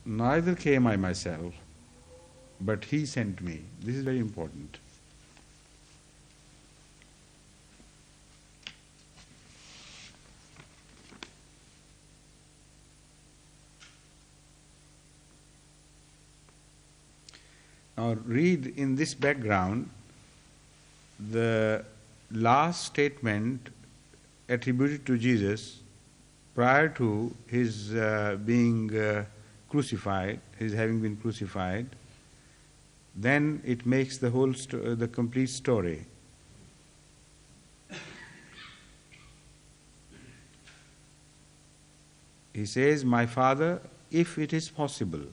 Neither came I myself, but he sent me. This is very important. Now read in this background the last statement attributed to Jesus prior to his being crucified, his having been crucified. Then it makes the whole the complete story. He says, "My Father, if it is possible,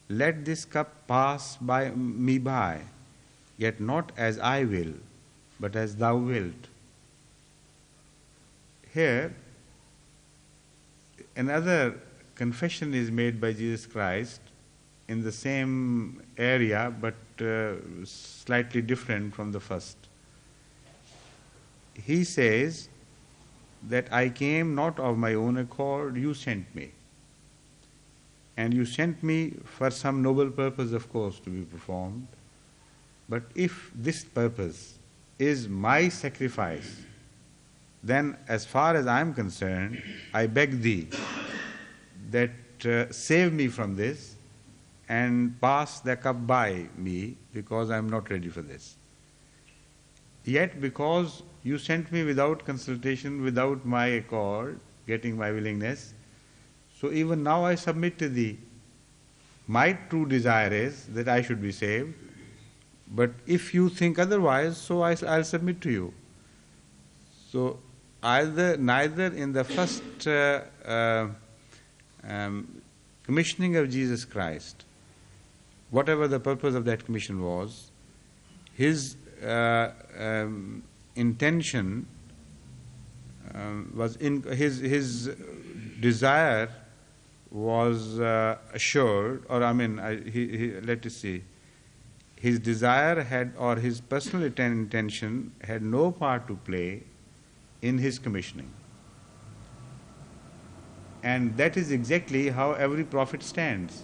let this cup pass by me by, yet not as I will, but as thou wilt." Here, another confession is made by Jesus Christ in the same area, but slightly different from the first. He says that I came not of my own accord, you sent me. And you sent me for some noble purpose, of course, to be performed. But if this purpose is my sacrifice, then as far as I am concerned, I beg thee that save me from this and pass the cup by me, because I am not ready for this. Yet because you sent me without consultation, without my accord, getting my willingness, so even now I submit to thee. My true desire is that I should be saved, but if you think otherwise, so I'll submit to you. So neither in the first commissioning of Jesus Christ, whatever the purpose of that commission was, his intention was in his desire was assured, or let us see, his desire had, or his personal intention had no part to play in his commissioning. And that is exactly how every prophet stands.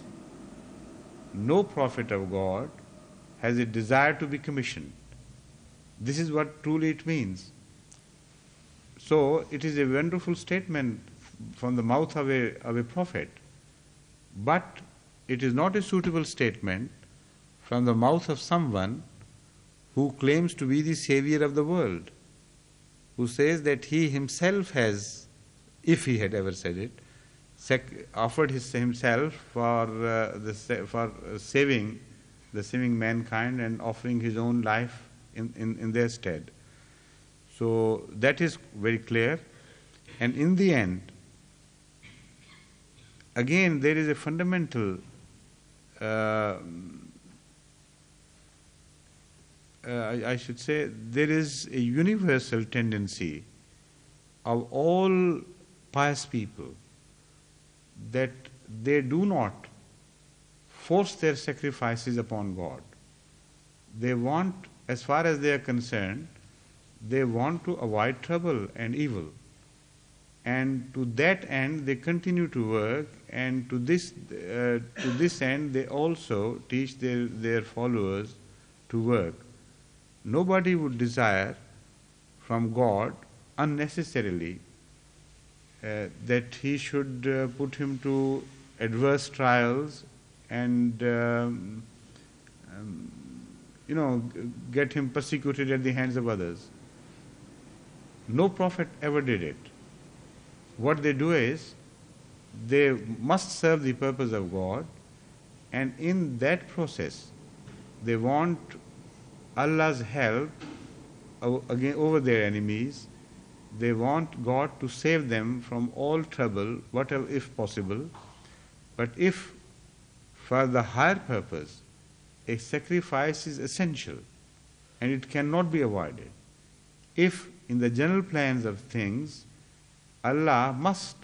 No prophet of God has a desire to be commissioned. This is what truly it means. So it is a wonderful statement from the mouth of a prophet, but it is not a suitable statement from the mouth of someone who claims to be the savior of the world, who says that he himself has, if he had ever said it, offered himself for saving mankind and offering his own life in their stead. So that is very clear. And in the end, again, there is a fundamental I should say, there is a universal tendency of all pious people that they do not force their sacrifices upon God. They want, as far as they are concerned, they want to avoid trouble and evil. And to that end they continue to work, and to this end they also teach their followers to work. Nobody would desire from God unnecessarily that he should put him to adverse trials and get him persecuted at the hands of others. No prophet ever did it. What they do is, they must serve the purpose of God, and in that process they want Allah's help again over their enemies. They want God to save them from all trouble, whatever, if possible. But if for the higher purpose a sacrifice is essential and it cannot be avoided, if in the general plans of things Allah must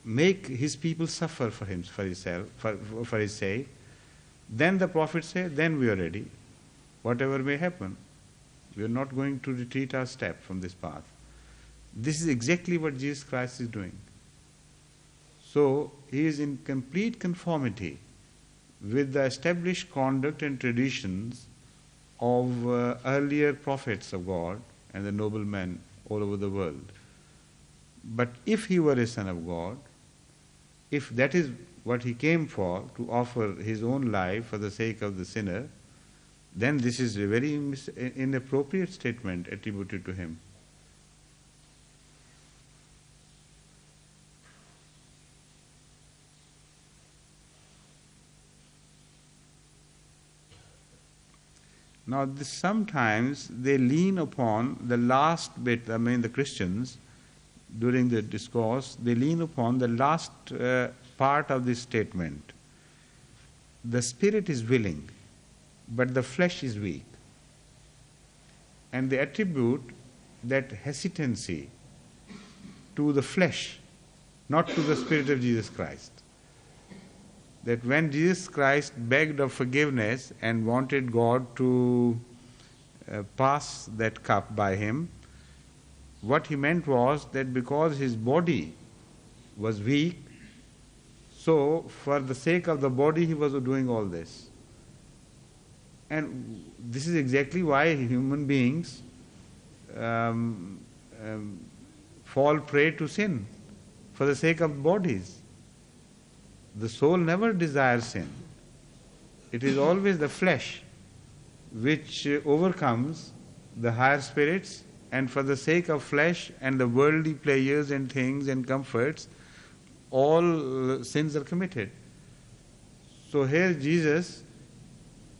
make his people suffer for his sake, then the Prophet said, then we are ready. Whatever may happen, we are not going to retreat our step from this path. This is exactly what Jesus Christ is doing. So he is in complete conformity with the established conduct and traditions of earlier prophets of God and the noble men all over the world. But if he were a son of God, if that is what he came for, to offer his own life for the sake of the sinner, then this is a very inappropriate statement attributed to him. Now, sometimes they lean upon the last bit, the Christians, during the discourse, they lean upon the last part of this statement. The spirit is willing, but the flesh is weak. And they attribute that hesitancy to the flesh, not to the spirit of Jesus Christ. That when Jesus Christ begged of forgiveness and wanted God to pass that cup by him, what he meant was that because his body was weak, so for the sake of the body he was doing all this. And this is exactly why human beings fall prey to sin, for the sake of bodies. The soul never desires sin. It is always the flesh which overcomes the higher spirits, and for the sake of flesh and the worldly pleasures and things and comforts, all sins are committed. So here Jesus,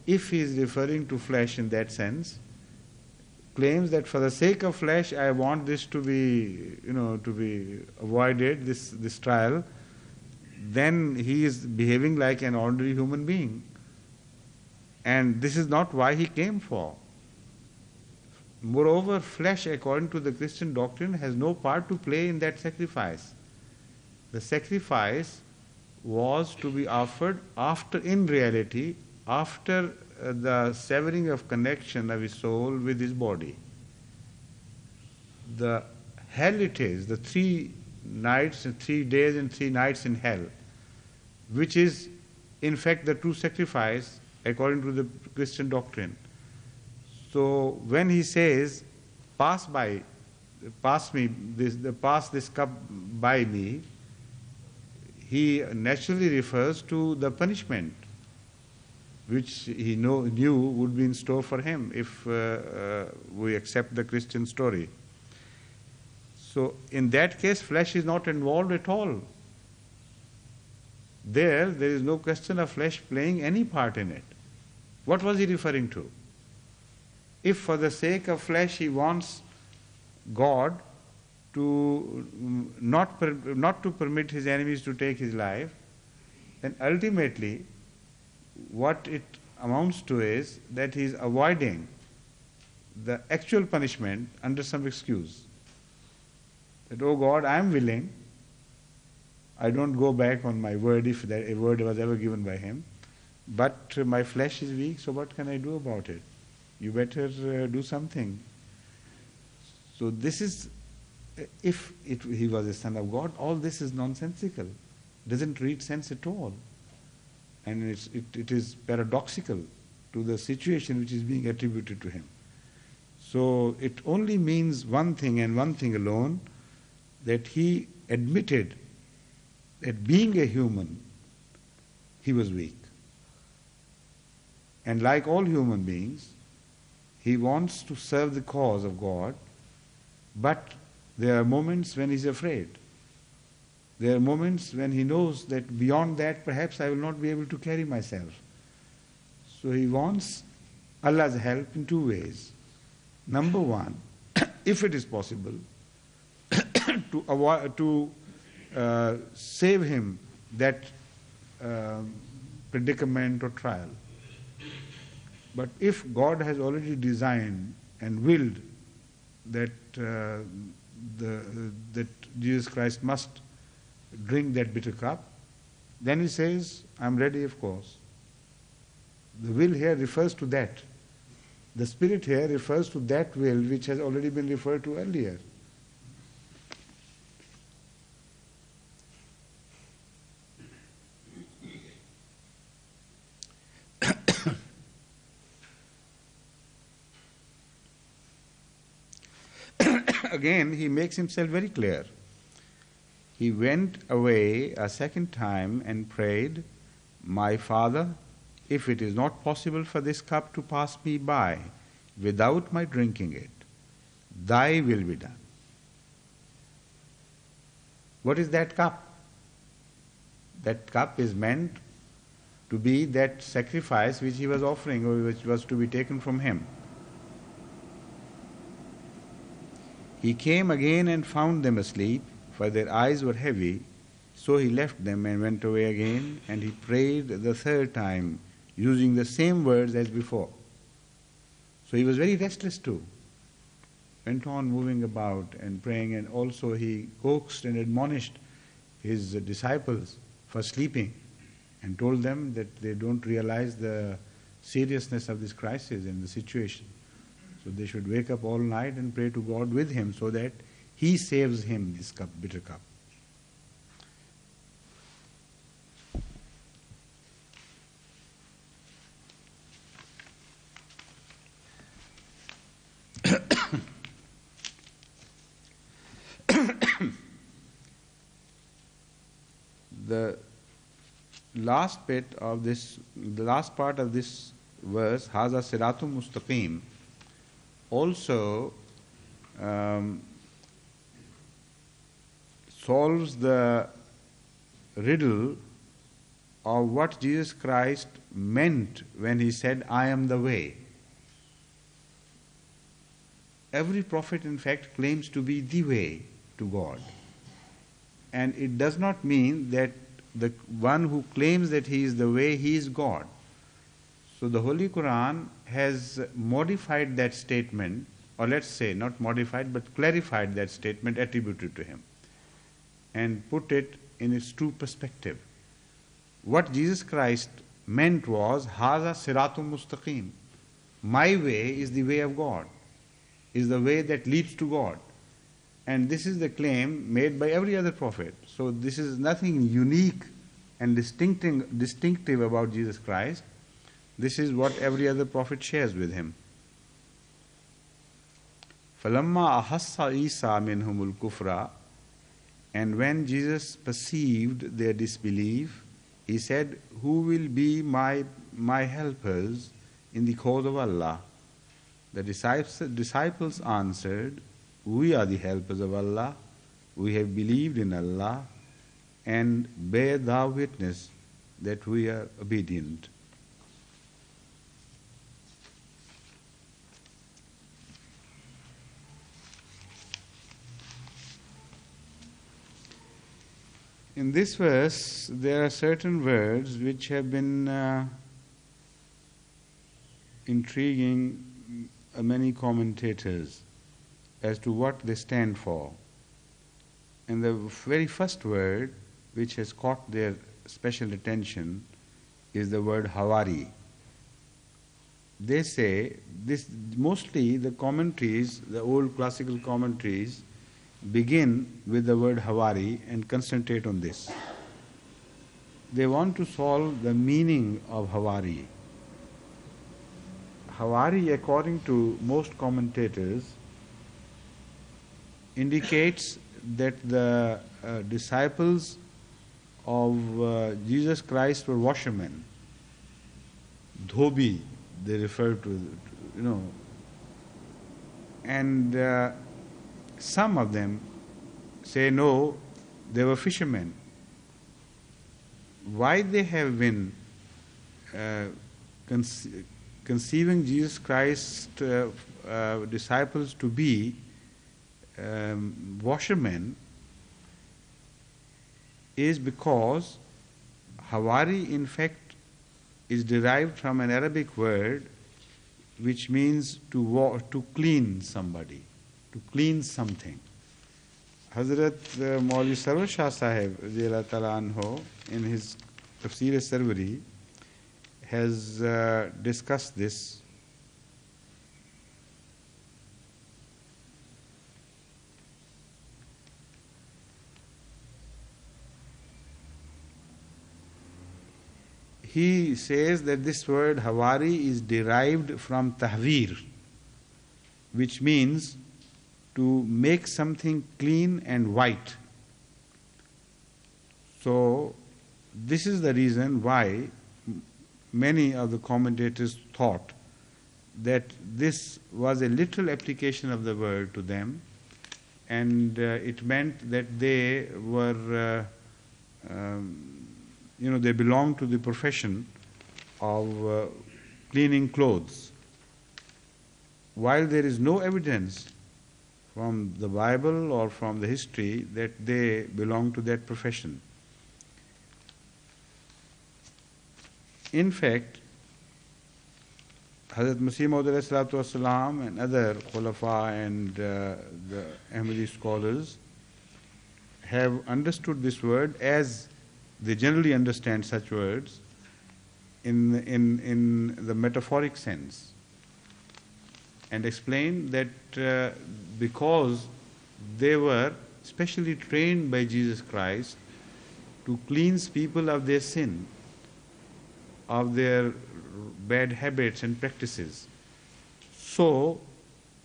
if he is referring to flesh in that sense, claims that for the sake of flesh I want this to be, to be avoided, this trial. Then he is behaving like an ordinary human being. And this is not why he came for. Moreover, flesh, according to the Christian doctrine, has no part to play in that sacrifice. The sacrifice was to be offered in reality, after the severing of connection of his soul with his body. The hell it is, the 3 nights and 3 days and 3 nights in hell, which is in fact the true sacrifice according to the Christian doctrine. So when he says, pass this cup by me, he naturally refers to the punishment which he knew would be in store for him if we accept the Christian story. So in that case, flesh is not involved at all. There is no question of flesh playing any part in it. What was he referring to? If for the sake of flesh he wants God to not to permit his enemies to take his life, then ultimately what it amounts to is that he is avoiding the actual punishment under some excuse. That, oh God, I am willing, I don't go back on my word if that a word was ever given by him, but my flesh is weak, so what can I do about it? You better do something. So this is, if he was a son of God, all this is nonsensical, doesn't read sense at all. And it is paradoxical to the situation which is being attributed to him. So it only means one thing and one thing alone, that he admitted that being a human, he was weak. And like all human beings, he wants to serve the cause of God, but there are moments when he's afraid. There are moments when he knows that beyond that perhaps I will not be able to carry myself. So he wants Allah's help in 2 ways. Number one, if it is possible, to save him that predicament or trial. But if God has already designed and willed that that Jesus Christ must drink that bitter cup, then he says, I'm ready, of course. The will here refers to that. The spirit here refers to that will which has already been referred to earlier. again he makes himself very clear. He went away a second time and prayed, "My Father, if it is not possible for this cup to pass me by without my drinking it, thy will be done." What is that cup? That cup is meant to be that sacrifice which he was offering, or which was to be taken from him. He came again and found them asleep, for their eyes were heavy. So he left them and went away again, and he prayed the third time, using the same words as before. So he was very restless too. Went on moving about and praying, and also he coaxed and admonished his disciples for sleeping, and told them that they don't realize the seriousness of this crisis and the situation. So they should wake up all night and pray to God with him, so that he saves him this cup, bitter cup. The last part of this verse, Haza Siratum Mustaqim, also solves the riddle of what Jesus Christ meant when he said, "I am the way." Every prophet, in fact, claims to be the way to God. And it does not mean that the one who claims that he is the way, he is God. So the Holy Quran has modified that statement, or let's say not modified, but clarified that statement attributed to him, and put it in its true perspective. What Jesus Christ meant was, Haza Siratum Mustaqim. My way is the way of God, is the way that leads to God. And this is the claim made by every other prophet. So this is nothing unique and distinctive about Jesus Christ. This is what every other prophet shares with him. فَلَمَّا أَحَسَّ عِيسَى مِنْهُمُ الْكُفْرَ, and when Jesus perceived their disbelief, he said, "Who will be my helpers in the cause of Allah?" The disciples answered, "We are the helpers of Allah. We have believed in Allah, and bear thou witness that we are obedient." In this verse, there are certain words which have been intriguing many commentators as to what they stand for. And the very first word which has caught their special attention is the word Hawari. They say this, mostly the commentaries, the old classical commentaries, begin with the word Hawari and concentrate on this. They want to solve the meaning of Hawari. Hawari, according to most commentators, indicates that the disciples of Jesus Christ were washermen. Dhobi, they refer to, and some of them say no, they were fishermen. Why they have been conceiving Jesus Christ's disciples to be washermen is because Hawari, in fact, is derived from an Arabic word which means to clean somebody, to clean something. Hazrat Maulvi Sarwar Shah Sahib Radiyallahu Ta'ala Anhu, in his Tafsir Sarwari, has discussed this. He says that this word Hawari is derived from tahwir, which means to make something clean and white. So this is the reason why many of the commentators thought that this was a literal application of the word to them, and it meant that they were, they belonged to the profession of cleaning clothes. While there is no evidence from the Bible or from the history that they belong to that profession. In fact, Hazrat Masih Maud and other Khulafa and the Ahmadi scholars have understood this word as they generally understand such words in the metaphoric sense, and explain that because they were specially trained by Jesus Christ to cleanse people of their sin, of their bad habits and practices. So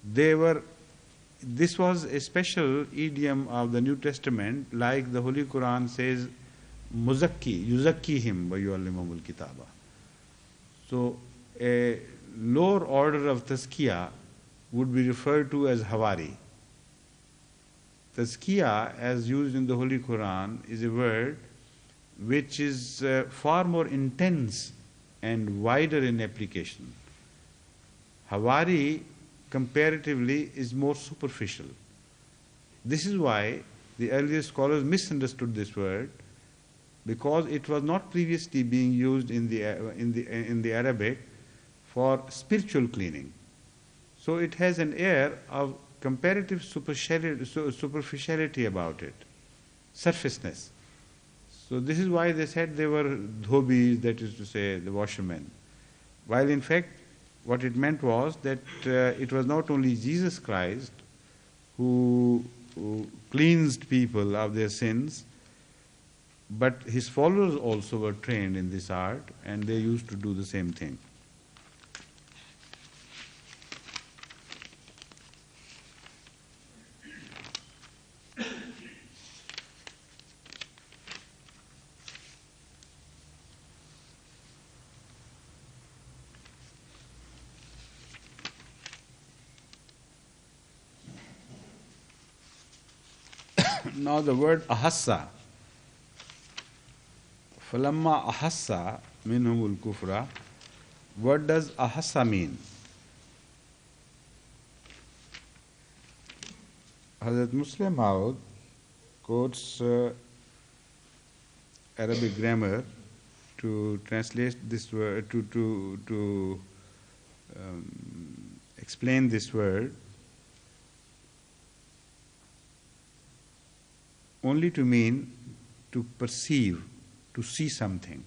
this was a special idiom of the New Testament, like the Holy Quran says, Muzakki, Yuzakkihim wa yu'allimahumul kitaba. So a lower order of tazkiyah would be referred to as Hawari. Tazkiyah, as used in the Holy Quran, is a word which is far more intense and wider in application. Hawari, comparatively, is more superficial. This is why the earlier scholars misunderstood this word, because it was not previously being used in the Arabic for spiritual cleaning. So it has an air of comparative superficiality about it, surfaceness. So this is why they said they were dhobis, that is to say, the washermen. While in fact, what it meant was that it was not only Jesus Christ who cleansed people of their sins, but his followers also were trained in this art, and they used to do the same thing. Now the word ahassa, falamma ahassa minhumul kufra, what does ahassa mean? Hazrat Muslim Maud quotes Arabic grammar to translate this word, to explain this word, only to mean to perceive, to see something.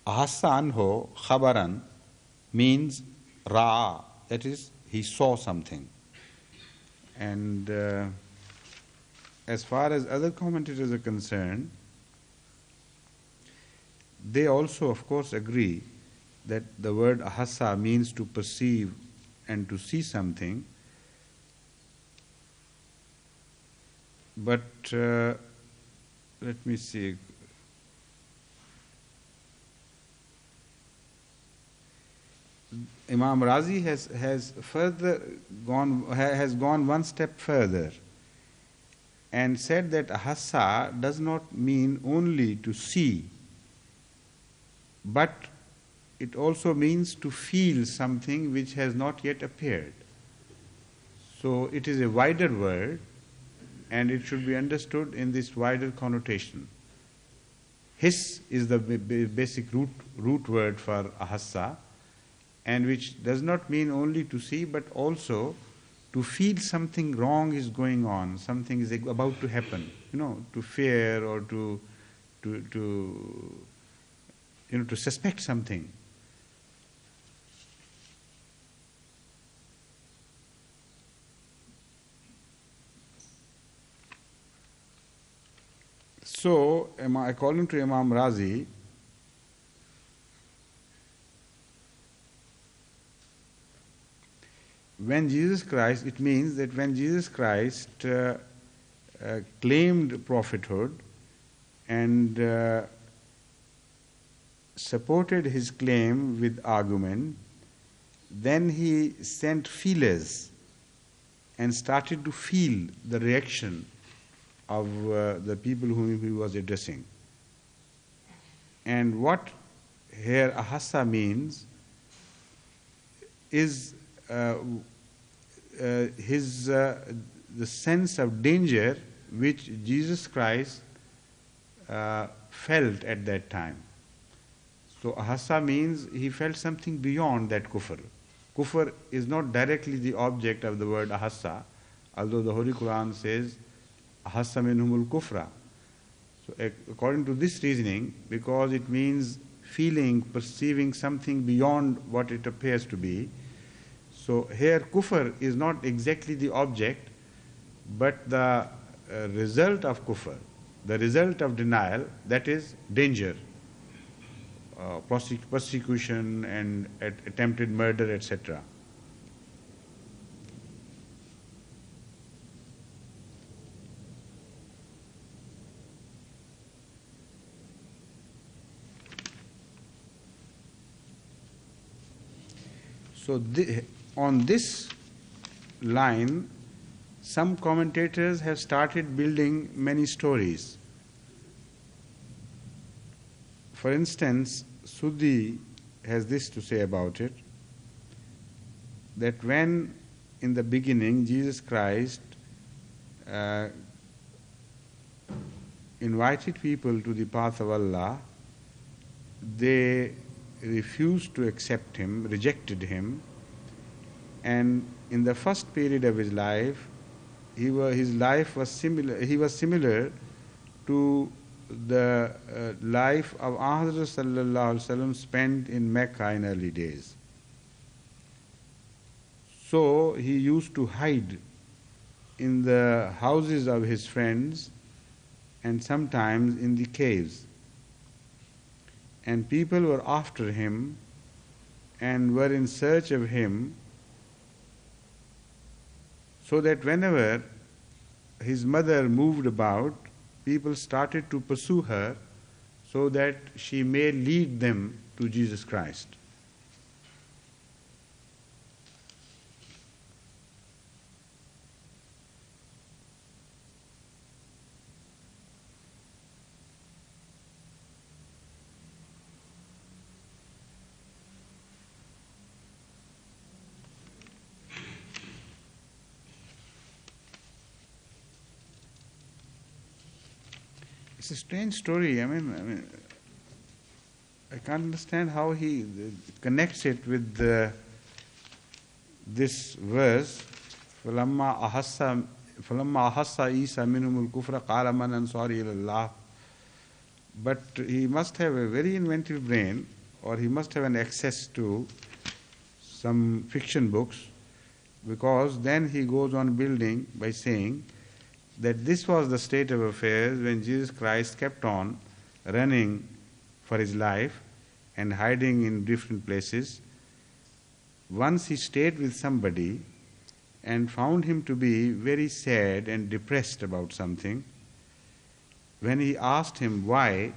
Ahassa anho khabaran means ra'a, that is, he saw something. And as far as other commentators are concerned, they also, of course, agree that the word ahassa means to perceive and to see something. But let me see. Imam Razi has gone one step further and said that ahassa does not mean only to see, but it also means to feel something which has not yet appeared. So it is a wider word, and it should be understood in this wider connotation. Hiss is the basic root word for ahassa, and which does not mean only to see, but also to feel something wrong is going on, something is about to happen, to fear or to suspect something. So, according to Imam Razi, when Jesus Christ, it means that when Jesus Christ claimed prophethood and supported his claim with argument, then he sent feelers and started to feel the reaction of the people whom he was addressing. And what here ahassa means is the sense of danger which Jesus Christ felt at that time. So ahassa means he felt something beyond that kufr. Kufr is not directly the object of the word ahassa, although the Holy Quran says ahassa minhumul kufra. So according to this reasoning, because it means feeling, perceiving something beyond what it appears to be, so here kufr is not exactly the object, but the result of kufr, the result of denial, that is danger, persecution and attempted murder, etc. So on this line, some commentators have started building many stories. For instance, Suddi has this to say about it, that when in the beginning Jesus Christ invited people to the path of Allah, they refused to accept him, rejected him, and in the first period of his life, his life was similar. He was similar to the life of Hazrat sallallahu alaihi wasallam spent in Mecca in early days. So he used to hide in the houses of his friends and sometimes in the caves. And people were after him and were in search of him, so that whenever his mother moved about, people started to pursue her so that she may lead them to Jesus Christ. It's a strange story. I mean, I can't understand how he connects it with this verse. فَلَمَّا أَحَسَّ عِيسَى مِنْهُمُ الْكُفْرَ قَالَ مَنْ أَنْصَارِي إِلَى اللَّهِ. But he must have a very inventive brain, or he must have an access to some fiction books, because then he goes on building by saying that this was the state of affairs when Jesus Christ kept on running for his life and hiding in different places. Once he stayed with somebody and found him to be very sad and depressed about something. When he asked him why,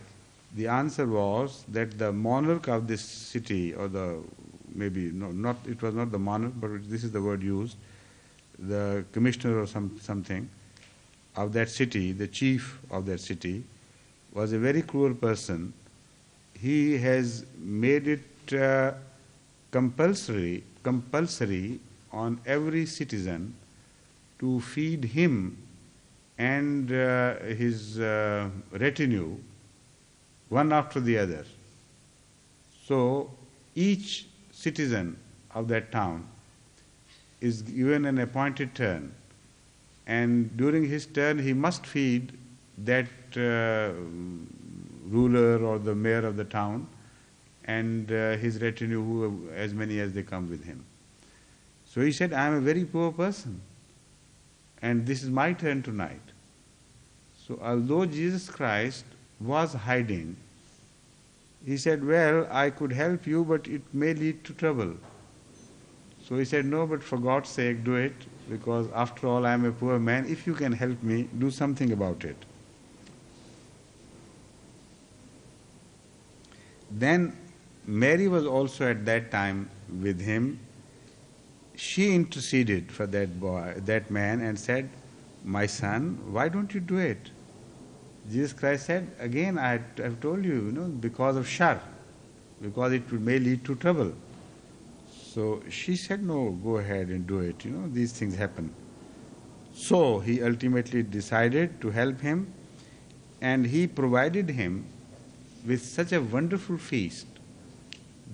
the answer was that the monarch of this city, or it was not the monarch, but this is the word used, the commissioner or something of that city, the chief of that city, was a very cruel person. He has made it compulsory on every citizen to feed him and his retinue one after the other. So each citizen of that town is given an appointed turn, and during his turn he must feed that ruler or the mayor of the town and his retinue, as many as they come with him. So he said, I am a very poor person and this is my turn tonight. So although Jesus Christ was hiding, he said, well, I could help you, but it may lead to trouble. So he said, no, but for God's sake, do it, because after all, I am a poor man. If you can help me, do something about it. Then Mary was also at that time with him. She interceded for that boy, that man, and said, my son, why don't you do it? Jesus Christ said, again, I have told you, because of shar, because it may lead to trouble. So she said, no, go ahead and do it. These things happen. So he ultimately decided to help him, and he provided him with such a wonderful feast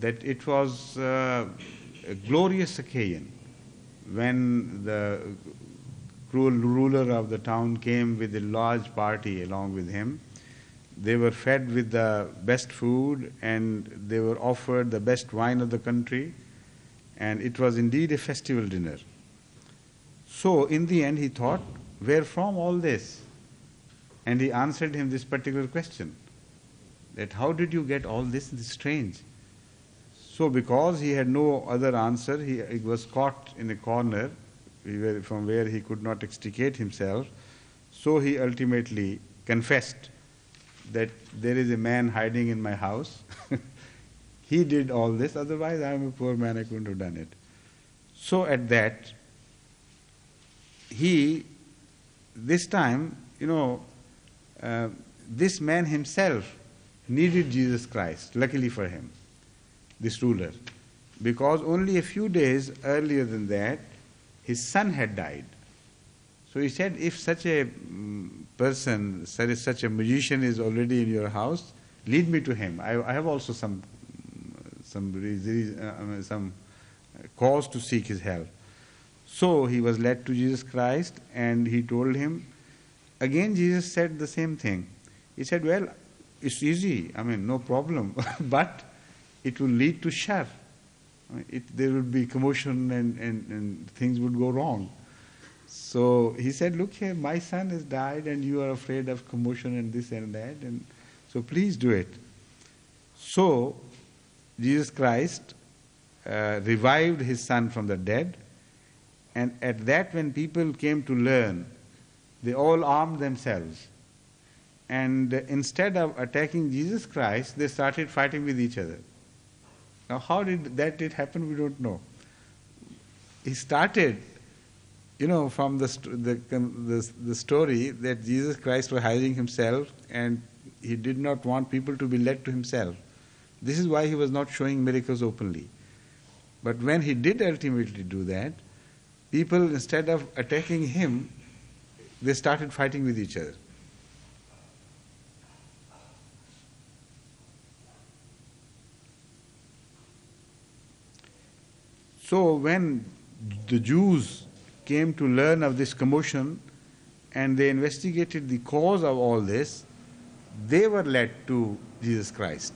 that it was a glorious occasion when the cruel ruler of the town came with a large party along with him. They were fed with the best food and they were offered the best wine of the country, and it was indeed a festival dinner. So in the end he thought, where from all this? And he answered him this particular question, that how did you get all this? This is strange. So because he had no other answer, he was caught in a corner from where he could not extricate himself. So he ultimately confessed that there is a man hiding in my house. He did all this, otherwise I am a poor man, I couldn't have done it. So at that, this time, this man himself needed Jesus Christ, luckily for him, this ruler, because only a few days earlier than that, his son had died. So he said, if such a person, such a magician is already in your house, lead me to him. I have also some cause to seek his help. So he was led to Jesus Christ and he told him. Again Jesus said the same thing. He said, well, it's easy, no problem, but it will lead to shar. There would be commotion and things would go wrong. So he said, look here, my son has died and you are afraid of commotion and this and that, and so please do it. So Jesus Christ revived his son from the dead, and at that when people came to learn, they all armed themselves. And instead of attacking Jesus Christ, they started fighting with each other. Now how did that happen, we don't know. He started, from the story that Jesus Christ was hiding himself and he did not want people to be led to himself. This is why he was not showing miracles openly. But when he did ultimately do that, people, instead of attacking him, they started fighting with each other. So when the Jews came to learn of this commotion and they investigated the cause of all this, they were led to Jesus Christ.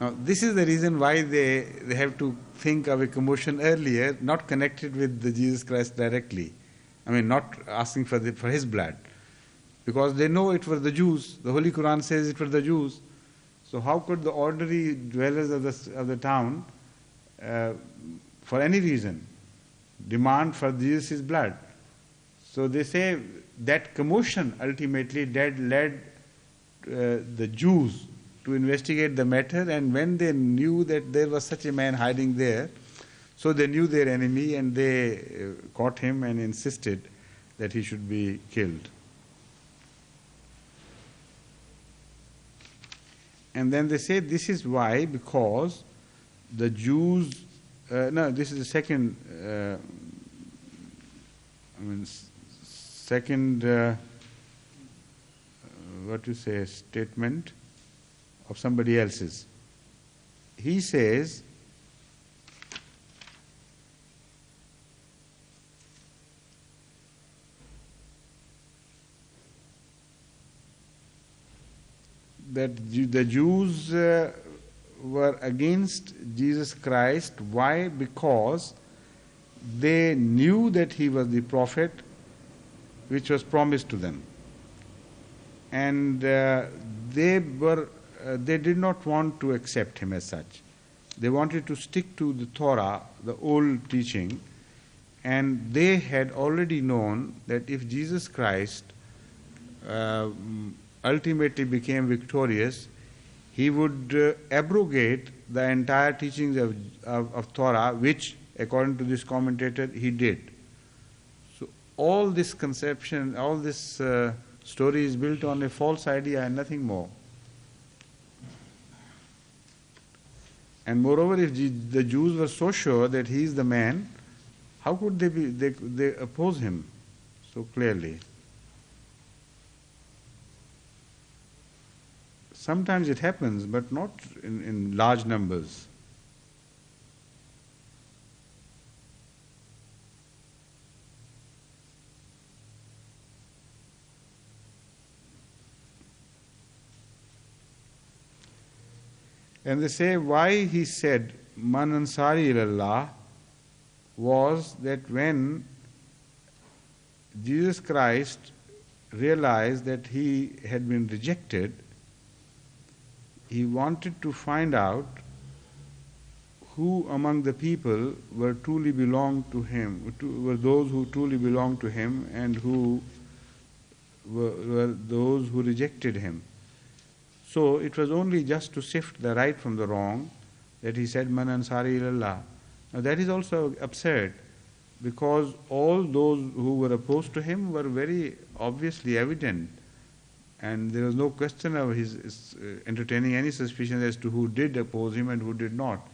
Now this is the reason why they have to think of a commotion earlier, not connected with the Jesus Christ directly. Not asking for his blood. Because they know it was the Jews. The Holy Quran says it was the Jews. So how could the ordinary dwellers of the town, for any reason, demand for Jesus' blood? So they say that commotion ultimately led the Jews to investigate the matter, and when they knew that there was such a man hiding there, so they knew their enemy and they caught him and insisted that he should be killed. And then they say this is why, because the Jews, this is the second, statement of somebody else's. He says, that the Jews were against Jesus Christ. Why? Because they knew that he was the prophet which was promised to them. And they did not want to accept him as such. They wanted to stick to the Torah, the old teaching, and they had already known that if Jesus Christ ultimately became victorious, he would abrogate the entire teachings of Torah, which, according to this commentator, he did. So all this conception, all this story is built on a false idea and nothing more. And moreover, if the Jews were so sure that he is the man, how could they oppose him so clearly? Sometimes it happens, but not in large numbers. And they say why he said Man Ansari ilallah was that when Jesus Christ realized that he had been rejected, he wanted to find out who among the people were truly belonged to him, were those who truly belonged to him, and who were those who rejected him. So it was only just to sift the right from the wrong that he said, Man Ansari ilallah. Now that is also absurd, because all those who were opposed to him were very obviously evident, and there was no question of his entertaining any suspicion as to who did oppose him and who did not.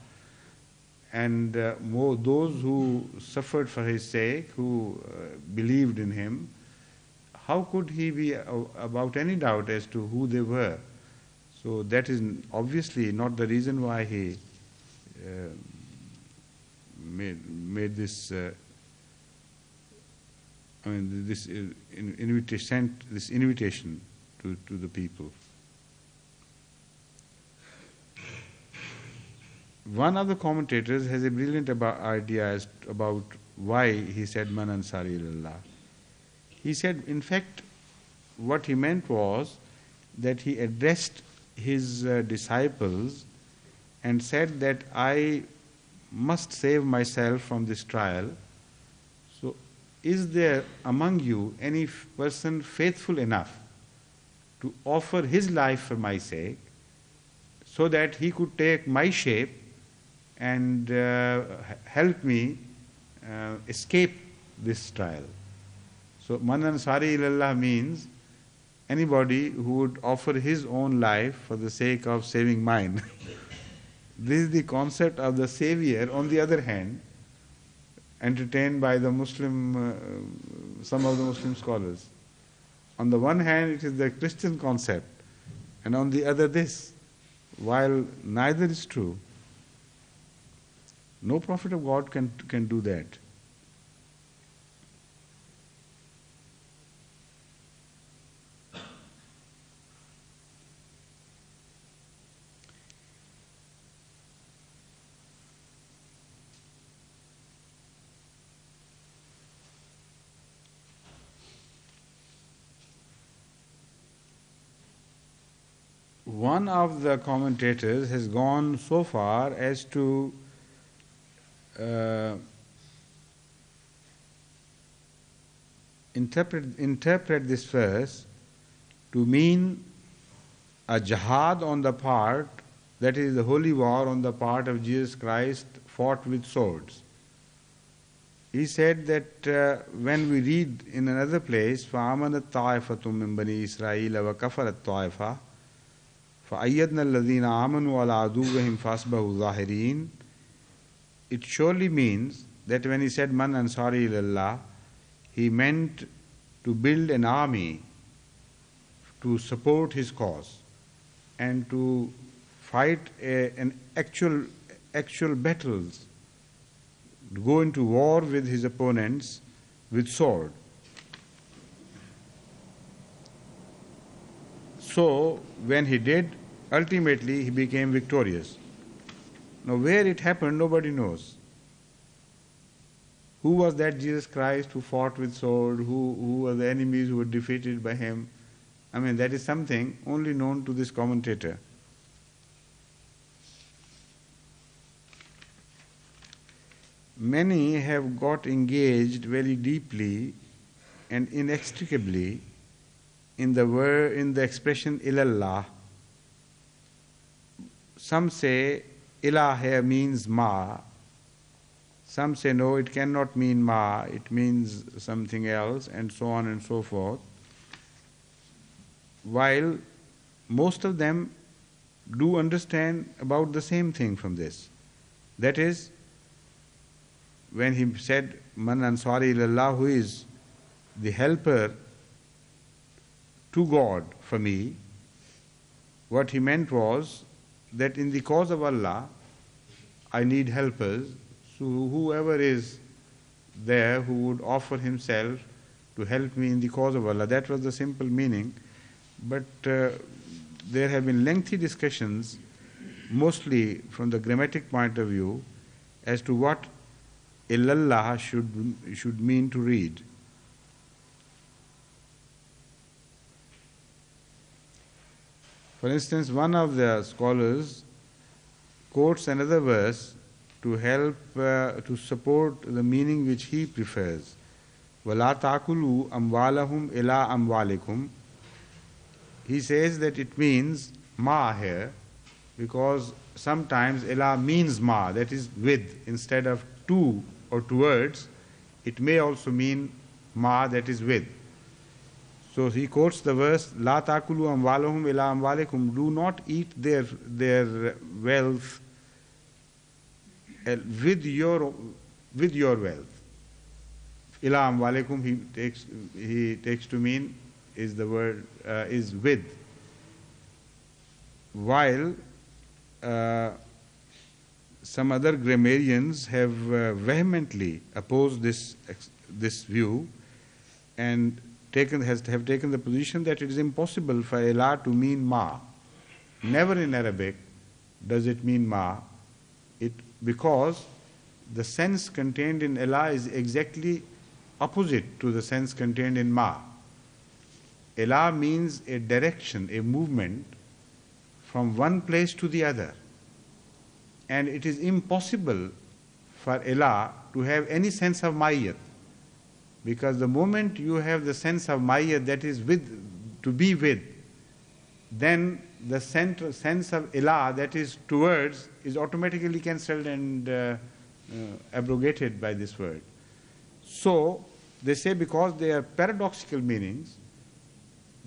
And those who suffered for his sake, who believed in him, how could he be about any doubt as to who they were? So that is obviously not the reason why he made this this invitation, sent this invitation to the people. One of the commentators has a brilliant idea about why he said Man Ansari ilallah. He said, in fact, what he meant was that he addressed his disciples and said that I must save myself from this trial. So, is there among you any person faithful enough to offer his life for my sake, so that he could take my shape and help me escape this trial? So, Man Ansari ilallah means anybody who would offer his own life for the sake of saving mine. This is the concept of the savior, on the other hand, entertained by the Muslim, some of the Muslim scholars. On the one hand, it is the Christian concept, and on the other this, while neither is true. No prophet of God can do that. One of the commentators has gone so far as to interpret this verse to mean a jihad on the part, that is the holy war on the part of Jesus Christ, fought with swords. He said that when we read in another place, فَآمَنَتْ طَائِفَةٌ مِّن بَنِي إِسْرَائِيلَ وَكَفَرَتْ طَائِفَةٌ فَأَيَّدْنَا الَّذِينَ آمَنُوا عَلَىٰ عَدُوِّهِمْ فَأَصْبَحُوا ظَاهِرِينَ. It surely means that when he said Man Ansari ilallah, he meant to build an army to support his cause and to fight an actual battles, to go into war with his opponents with sword. So when he did, ultimately he became victorious. Now where it happened, nobody knows. Who was that Jesus Christ who fought with sword? Who were the enemies who were defeated by him? I mean, that is something only known to this commentator. many have got engaged very deeply and inextricably in the expression ilallah. Some say ilah here means ma. Some say no, it cannot mean ma, it means something else, and so on and so forth. While most of them do understand about the same thing from this. That is, when he said, Man ansari ilallah, who is the helper to God for me, what he meant was that in the cause of Allah, I need helpers. So whoever is there who would offer himself to help me in the cause of Allah, that was the simple meaning. But there have been lengthy discussions, mostly from the grammatic point of view, as to what illallah should mean to read. For instance, one of the scholars quotes another verse to help to support the meaning which he prefers. وَلَا تَأْكُلُوا أَمْوَالَهُمْ إِلَىٰ أَمْوَالِكُمْ. He says that it means ma here, because sometimes ila means ma, that is with, instead of to or towards, it may also mean ma, that is with. So he quotes the verse, La takulu amwalahum ila amwalikum, do not eat their wealth with your wealth. Ila amwalikum he takes to mean is the word is with. While some other grammarians have vehemently opposed this view and have taken the position that it is impossible for ilah to mean ma. Never in Arabic does it mean ma, because the sense contained in ilah is exactly opposite to the sense contained in ma. Ilah means a direction, a movement from one place to the other. And it is impossible for ilah to have any sense of mayyat, because the moment you have the sense of mayyat, that is with, to be with, then the sense of ilah, that is towards, is automatically cancelled and abrogated by this word. So they say because they are paradoxical meanings,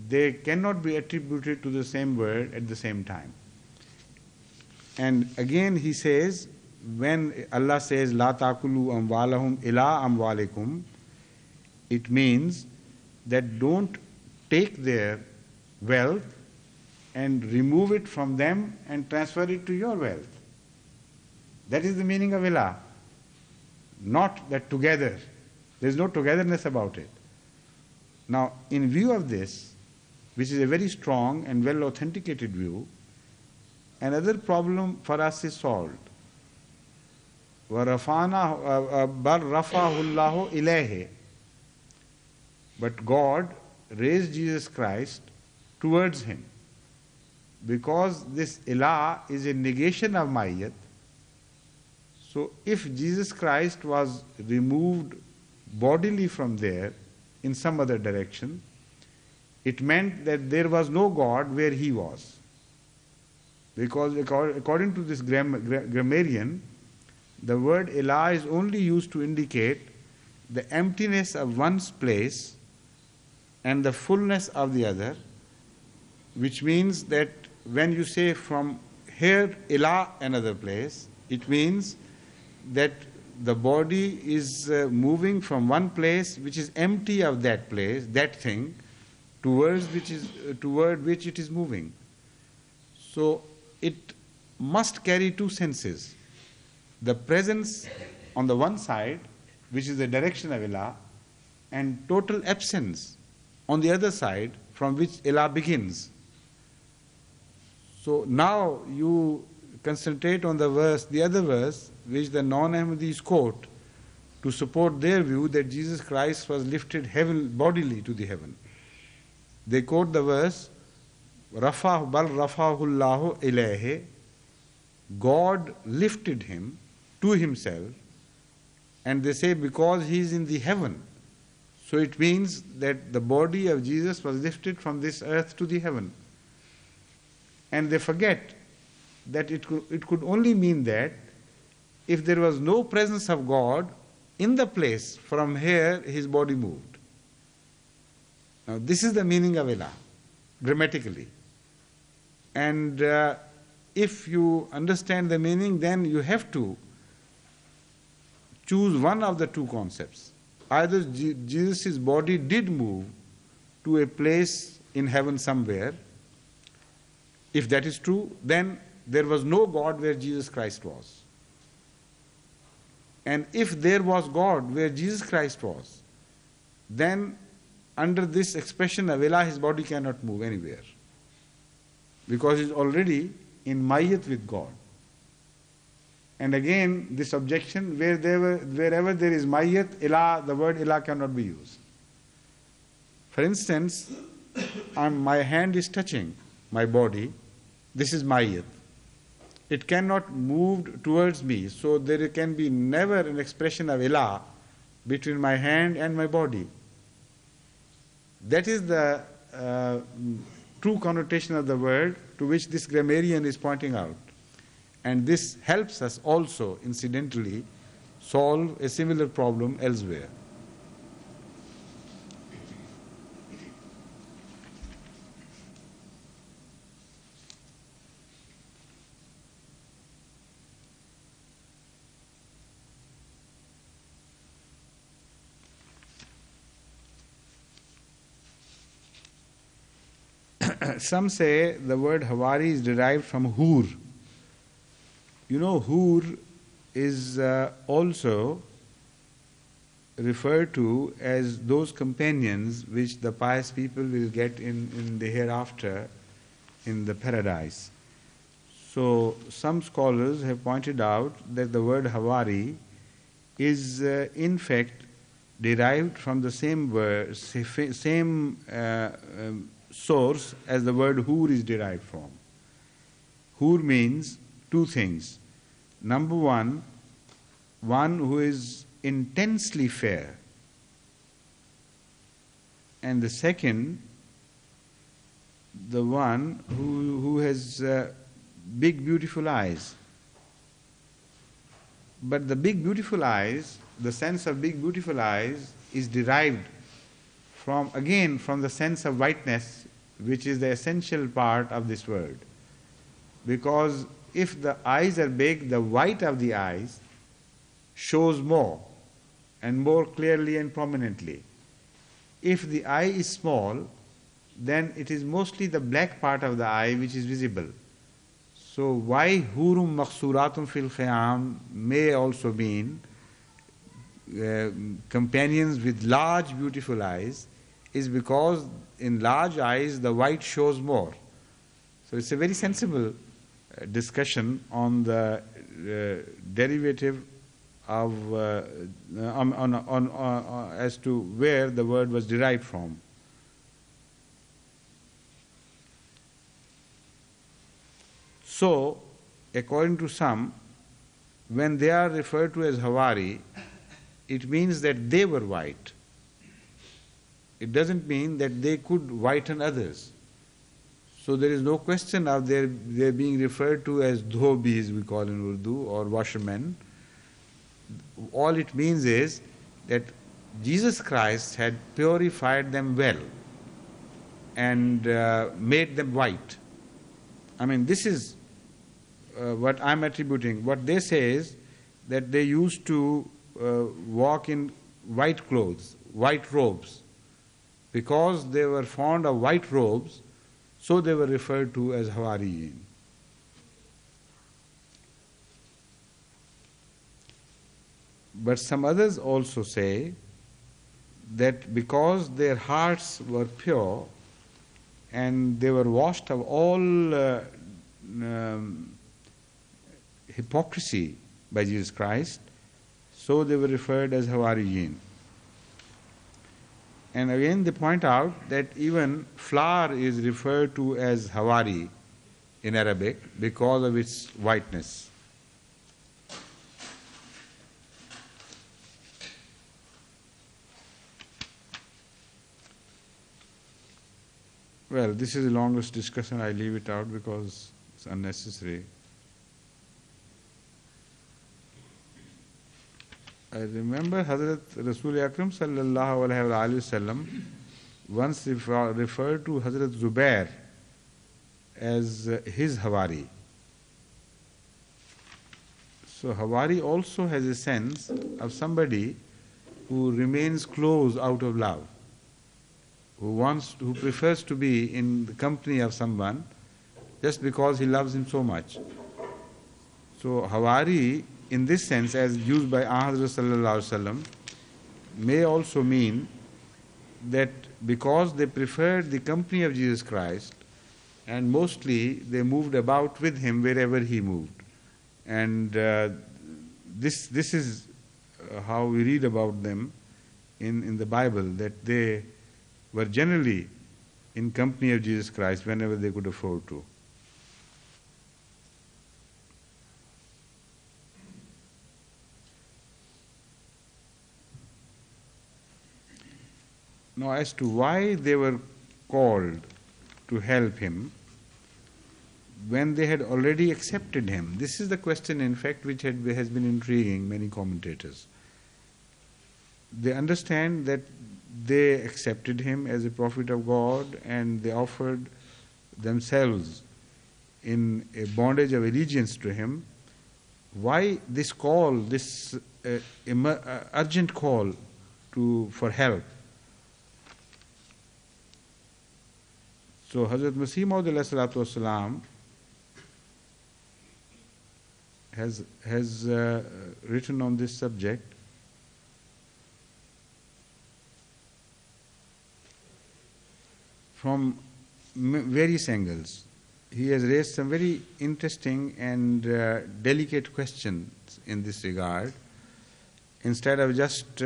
they cannot be attributed to the same word at the same time. And again he says, when Allah says, La takulu amwalahum ila amwalikum, it means that don't take their wealth and remove it from them and transfer it to your wealth. That is the meaning of ilah. Not that together. There is no togetherness about it. Now, in view of this, which is a very strong and well authenticated view, another problem for us is solved. وَرَفَعْنَا بَلْ رَفَعَهُ اللَّهُ إِلَيْهِ. But God raised Jesus Christ towards him. Because this ilah is a negation of mayyat, so if Jesus Christ was removed bodily from there in some other direction, it meant that there was no God where he was. Because according to this grammarian, the word ilah is only used to indicate the emptiness of one's place and the fullness of the other, which means that when you say from here ilah another place, it means that the body is moving from one place which is empty of that place, that thing, toward which it is moving. So it must carry two senses. The presence on the one side, which is the direction of ilah, and total absence on the other side, from which ilah begins. So now you concentrate on the other verse, which the non-Ahmadis quote to support their view that Jesus Christ was lifted bodily to the heaven. They quote the verse, Rafah bal rafahullahu ilayhi, God lifted him to himself, And they say because he is in the heaven. So it means that the body of Jesus was lifted from this earth to the heaven. And they forget that it could only mean that if there was no presence of God in the place, from here his body moved. Now this is the meaning of ilah, grammatically. And if you understand the meaning, then you have to choose one of the two concepts. Either Jesus' body did move to a place in heaven somewhere. If that is true, then there was no God where Jesus Christ was. And if there was God where Jesus Christ was, then under this expression of ilah, his body cannot move anywhere, because he's already in mayyat with God. And again, this objection, wherever there is mayyat, ilah, the word ilah cannot be used. For instance, my hand is touching my body, this is mayyat. It cannot move towards me, so there can be never an expression of ilah between my hand and my body. That is the true connotation of the word to which this grammarian is pointing out. And this helps us also, incidentally, solve a similar problem elsewhere. Some say the word Hawari is derived from Hur. You know, Hur is also referred to as those companions which the pious people will get in the hereafter, in the paradise. So some scholars have pointed out that the word Hawari is in fact derived from the same word, same source as the word Hur is derived from. Hur means two things. Number one who is intensely fair. And the second, the one who has big beautiful eyes. But the big beautiful eyes, the sense of big beautiful eyes is derived from the sense of whiteness, which is the essential part of this word. Because if the eyes are big, the white of the eyes shows more and more clearly and prominently. If the eye is small, then it is mostly the black part of the eye which is visible. So why hurum maqsuratun fil khayam may also mean companions with large beautiful eyes, is because in large eyes the white shows more. So it's a very sensible discussion on the derivative of as to where the word was derived from. So, according to some, when they are referred to as Hawari, it means that they were white. It doesn't mean that they could whiten others. So there is no question of their being referred to as dhobis, we call in Urdu, or washermen. All it means is that Jesus Christ had purified them well and made them white. I mean, this is what I'm attributing. What they say is that they used to walk in white clothes, white robes. Because they were fond of white robes, so they were referred to as Hawariyin. But some others also say that because their hearts were pure and they were washed of all hypocrisy by Jesus Christ, so they were referred as Hawariyin. And again they point out that even flour is referred to as Hawari in Arabic because of its whiteness. Well, this is the longest discussion. I leave it out because it's unnecessary. I remember Hazrat Rasul Akram sallallahu alayhi wa sallam once referred to Hazrat Zubair as his Hawari. So Hawari also has a sense of somebody who remains close out of love, who prefers to be in the company of someone just because he loves him so much. So Hawari, in this sense, as used by Hazrat sallallahu alaihi wasallam, may also mean that because they preferred the company of Jesus Christ, and mostly they moved about with him wherever he moved. And this is how we read about them in the Bible, that they were generally in company of Jesus Christ whenever they could afford to. Now, as to why they were called to help him when they had already accepted him, this is the question, in fact, which has been intriguing many commentators. They understand that they accepted him as a prophet of God and they offered themselves in a bondage of allegiance to him. Why this call, this urgent call for help? So Hazrat Masih Maud alayhi salatu wasalam has written on this subject from various angles. He has raised some very interesting and delicate questions in this regard. Instead of just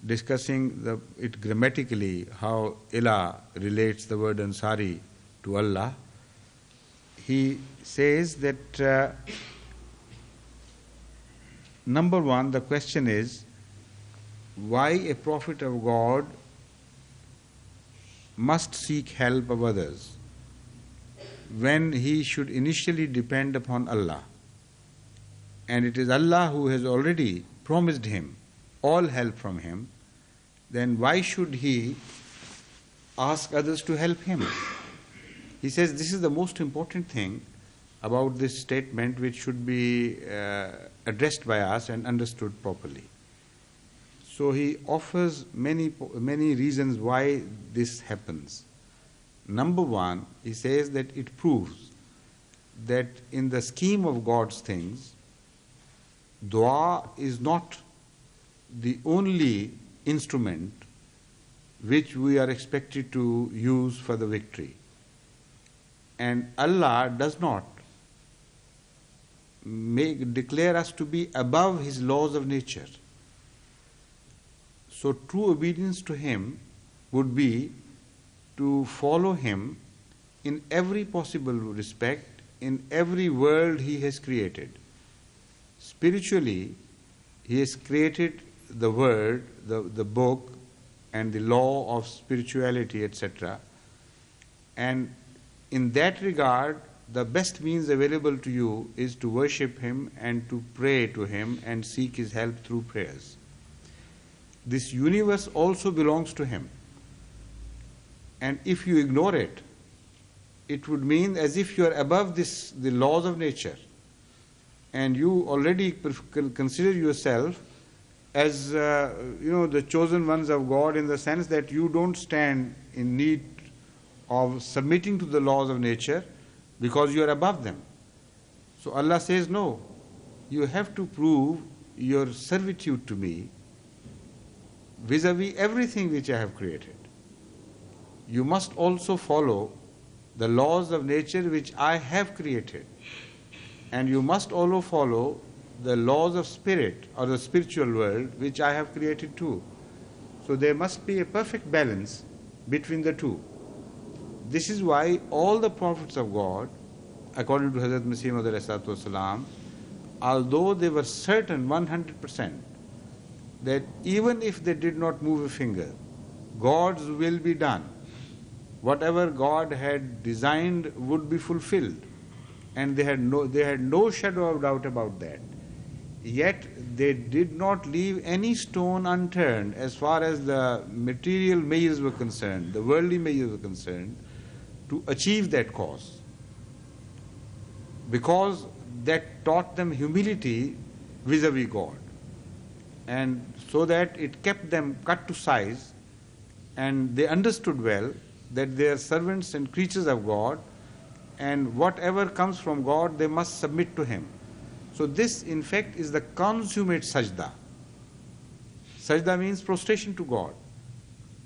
discussing it grammatically, how ilah relates the word Ansari to Allah, he says that number one, the question is why a prophet of God must seek help of others when he should initially depend upon Allah. And it is Allah who has already promised him all help from him. Then why should he ask others to help him? He says this is the most important thing about this statement, which should be addressed by us and understood properly. So he offers many reasons why this happens. Number one, he says that it proves that in the scheme of God's things, dua is not the only instrument which we are expected to use for the victory. And Allah does not declare us to be above His laws of nature. So true obedience to Him would be to follow Him in every possible respect, in every world He has created. Spiritually, He has created the word, the book, and the law of spirituality, etc. And in that regard, the best means available to you is to worship Him and to pray to Him and seek His help through prayers. This universe also belongs to Him. And if you ignore it, it would mean as if you are above the laws of nature, and you already consider yourself as the chosen ones of God, in the sense that you don't stand in need of submitting to the laws of nature because you are above them. So Allah says, no, you have to prove your servitude to me vis-a-vis everything which I have created. You must also follow the laws of nature which I have created, and you must also follow the laws of spirit or the spiritual world which I have created too. So there must be a perfect balance between the two. This is why all the prophets of God, according to Hazrat Masih Maud alayhi wasalam, although they were certain 100% that even if they did not move a finger, God's will be done, whatever God had designed would be fulfilled. And they had no shadow of doubt about that. Yet they did not leave any stone unturned as far as the material measures were concerned, the worldly measures were concerned, to achieve that cause. Because that taught them humility vis-a-vis God. And so that it kept them cut to size, and they understood well that they are servants and creatures of God, and whatever comes from God they must submit to Him. So this in fact is the consummate sajda. Sajda means prostration to God.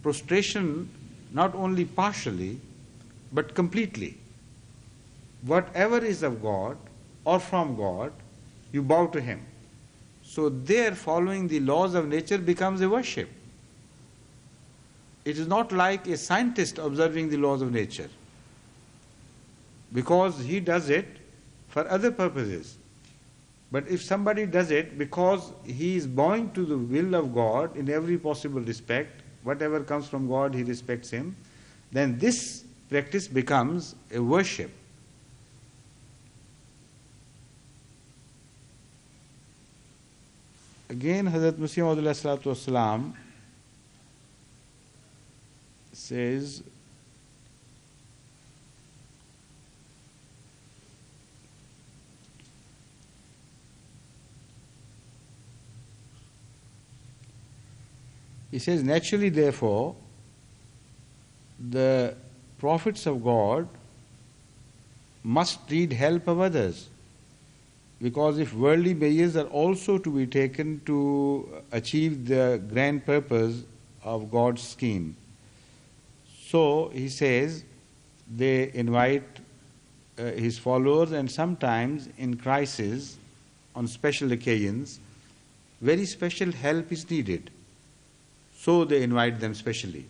Prostration not only partially but completely. Whatever is of God or from God, you bow to Him. So there following the laws of nature becomes a worship. It is not like a scientist observing the laws of nature, because he does it for other purposes. But if somebody does it because he is bowing to the will of God in every possible respect, whatever comes from God he respects Him, then this practice becomes a worship. Again, Hazrat Mirza Tahir Ahmad says, he says, naturally, therefore, the prophets of God must need help of others. Because if worldly measures are also to be taken to achieve the grand purpose of God's scheme. So, he says, they invite his followers, and sometimes in crisis, on special occasions, very special help is needed. So they invite them specially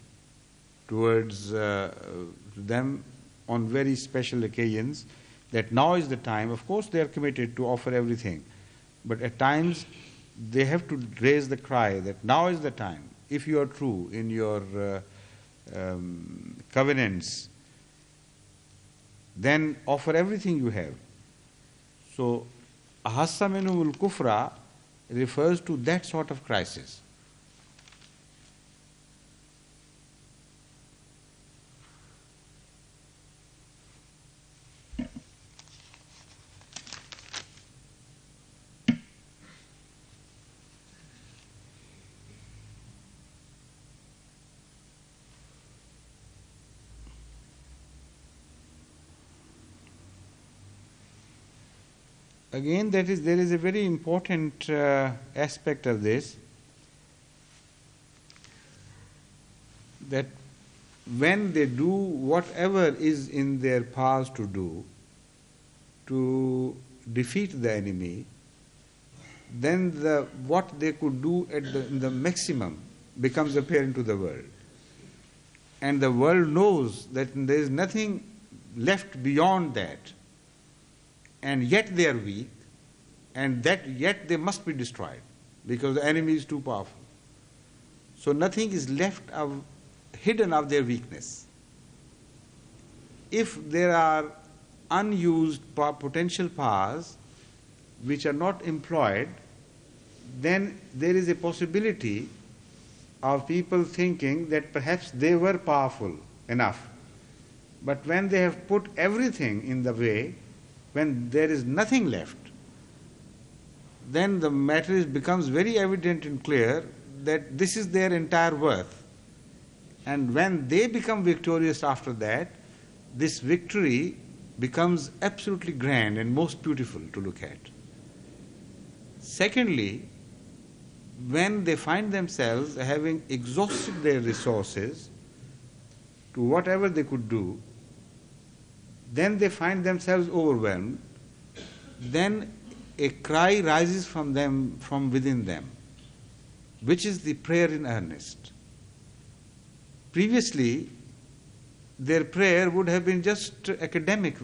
towards them on very special occasions, that now is the time. Of course they are committed to offer everything, but at times they have to raise the cry that now is the time. If you are true in your covenants, then offer everything you have. So ahassa minhumul kufra refers to that sort of crisis. Again, there is a very important aspect of this, that when they do whatever is in their powers to do to defeat the enemy, then what they could do at the maximum becomes apparent to the world. And the world knows that there is nothing left beyond that. And yet they are weak, and that yet they must be destroyed, because the enemy is too powerful. So nothing is left hidden of their weakness. If there are unused potential powers which are not employed, then there is a possibility of people thinking that perhaps they were powerful enough. But when they have put everything in the way, when there is nothing left, then the matter becomes very evident and clear that this is their entire worth. And when they become victorious after that, this victory becomes absolutely grand and most beautiful to look at. Secondly, when they find themselves having exhausted their resources to whatever they could do, then they find themselves overwhelmed, then a cry rises from them, from within them, which is the prayer in earnest. Previously, their prayer would have been just academic.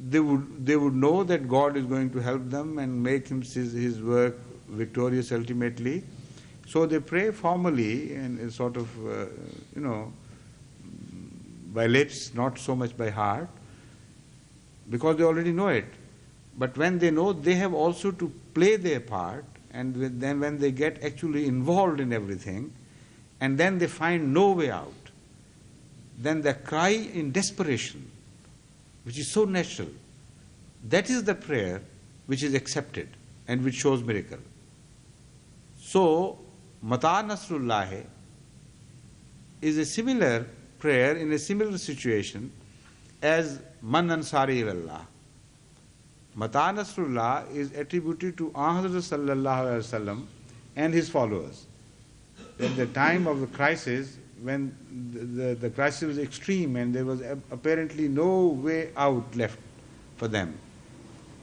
They would know that God is going to help them and make his work victorious ultimately. So they pray formally and sort of, by lips, not so much by heart, because they already know it. But when they know, they have also to play their part, and then when they get actually involved in everything, and then they find no way out, then they cry in desperation, which is so natural. That is the prayer which is accepted and which shows miracle. So, Mata Nasrullah is a similar prayer in a similar situation as Man Ansari ilallah. Mata Nasrullah is attributed to Hazrat Sallallahu Alaihi Wasallam and his followers. At the time of the crisis, when the crisis was extreme and there was apparently no way out left for them,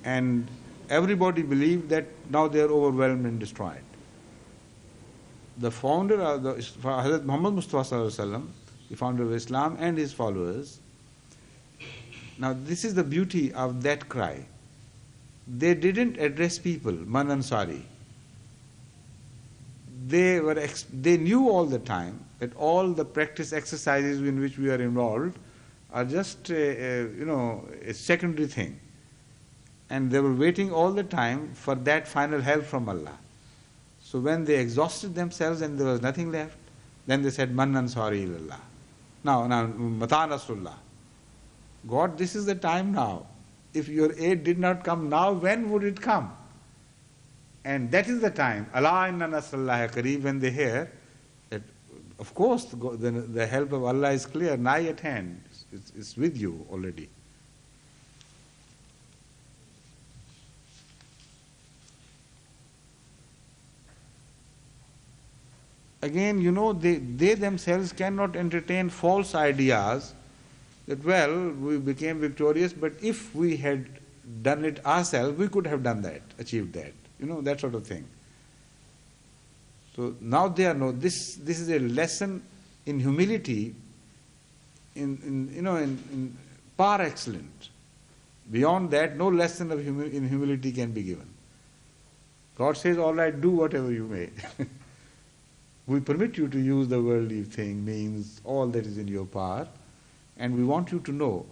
and everybody believed that now they are overwhelmed and destroyed. The founder of the Hazrat Muhammad Mustafa Sallallahu Alaihi Wasallam, the founder of Islam, and his followers. Now this is the beauty of that cry. They didn't address people, Man Ansari. They knew all the time that all the practice exercises in which we are involved are just a secondary thing. And they were waiting all the time for that final help from Allah. So when they exhausted themselves and there was nothing left, then they said, Man Ansari ilallah. Now, Mata Nasrullah. God, this is the time now. If your aid did not come now, when would it come? And that is the time. Allah inna nasrallahi qareeb, when they hear that, of course, the help of Allah is clear, nigh at hand. It's with you already. Again, they themselves cannot entertain false ideas that, well, we became victorious, but if we had done it ourselves, we could have done that, achieved that, that sort of thing. So now they are this is a lesson in humility, in par excellent. Beyond that, no lesson in humility can be given. God says, all right, do whatever you may. We permit you to use the worldly thing, means all that is in your power, and we want you to know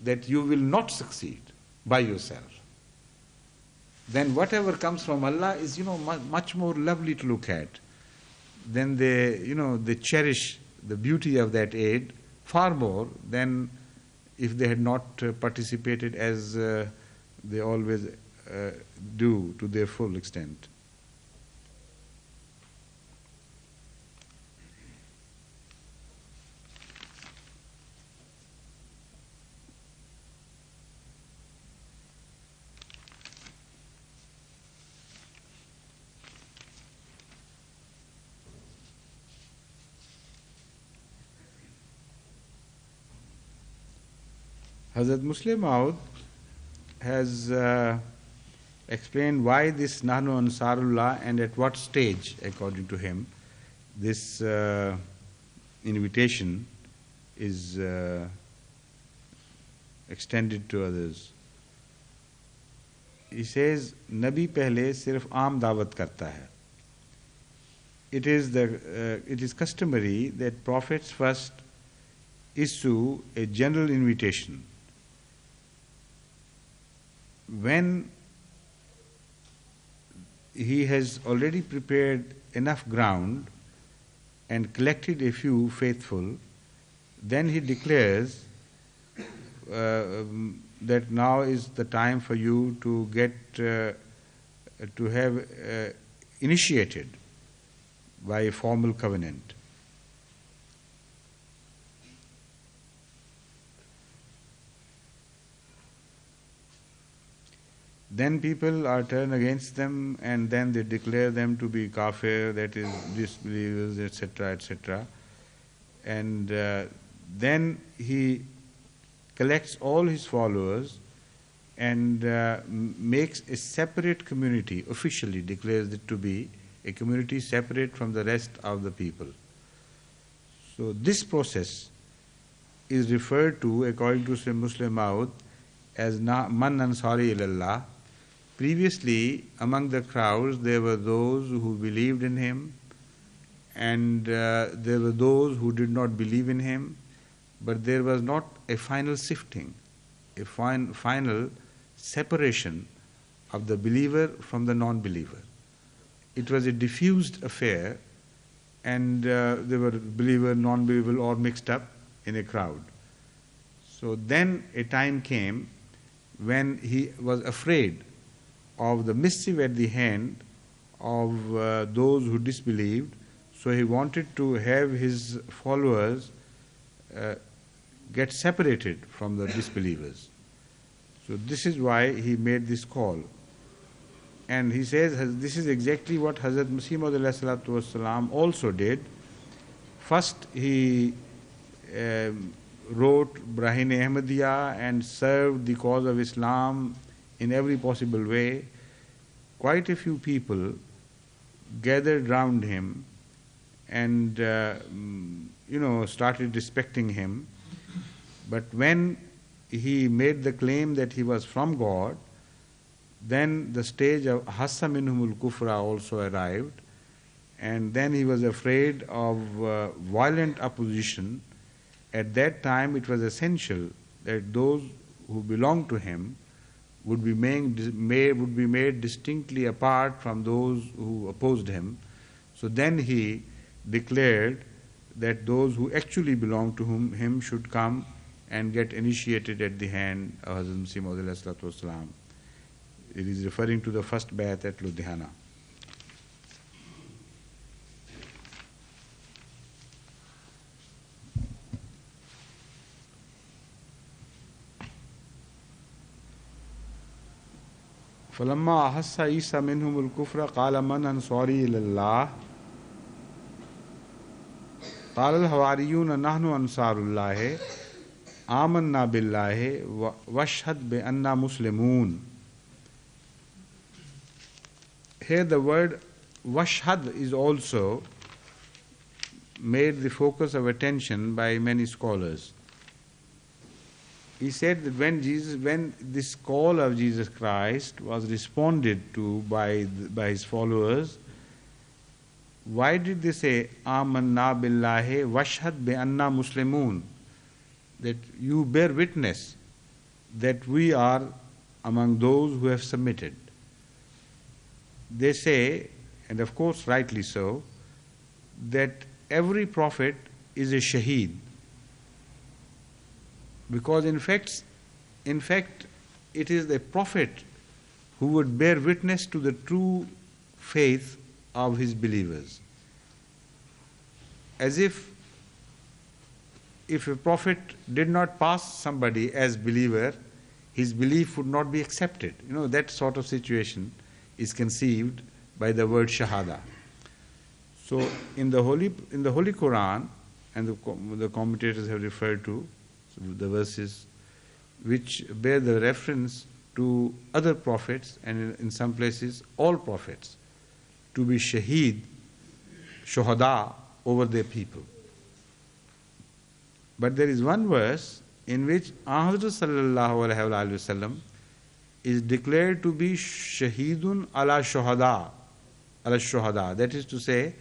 that you will not succeed by yourself. Then whatever comes from Allah is, much more lovely to look at. Then they cherish the beauty of that aid far more than if they had not participated as they always do to their full extent. Hazrat Muslim Maud has explained why this Nahnu Ansarullah and at what stage, according to him, this invitation is extended to others. He says, Nabi pehle sirf aam dawat karta hai. It is customary that prophets first issue a general invitation. When he has already prepared enough ground and collected a few faithful, then he declares that now is the time for you to get to have initiated by a formal covenant. Then people are turned against them, and then they declare them to be kafir, that is, disbelievers, etc., etc. And then he collects all his followers and makes a separate community, officially declares it to be a community separate from the rest of the people. So this process is referred to, according to Sayyid Muslim Maud, as Man Ansari ilallah. Previously, among the crowds, there were those who believed in him, and there were those who did not believe in him. but there was not a final sifting, a final separation of the believer from the non-believer. It was a diffused affair, and there were believer, non-believer all mixed up in a crowd. So then a time came when he was afraid of the mischief at the hand of those who disbelieved, so he wanted to have his followers get separated from the disbelievers. So this is why he made this call. And he says this is exactly what Hazrat Masih Maud also did. First he wrote Brahine Ahmadiyya and served the cause of Islam in every possible way. Quite a few people gathered round him and started respecting him. But when he made the claim that he was from God, then the stage of Hassa minhumul kufra also arrived, and then he was afraid of violent opposition. At that time it was essential that those who belonged to him would be made distinctly apart from those who opposed him. So then he declared that those who actually belonged to him should come and get initiated at the hand of Hazrat Masih Maud. It is referring to the first Bayat at Ludhiana. فلما أحس عيسى منهم الكفر قال من أنصاري إلى الله قال الحواريون نحن أنصار الله آمنا بالله واشهد بأننا مسلمون. Here the word washhad is also made the focus of attention by many scholars. He said that when this call of Jesus Christ was responded to by his followers, why did they say Amanna billahi washhad bi anna muslimun? That you bear witness that we are among those who have submitted. They say, and of course rightly so, that every prophet is a shaheed. Because in fact, it is the prophet who would bear witness to the true faith of his believers. As if a prophet did not pass somebody as believer, his belief would not be accepted. That sort of situation is conceived by the word shahada. So in the Holy Quran, and the commentators have referred to the verses which bear the reference to other prophets, and in some places all prophets, to be shaheed, shuhada over their people. But there is one verse in which Hazrat sallallahu alaihi wasallam is declared to be shaheedun ala shuhada. That is to say,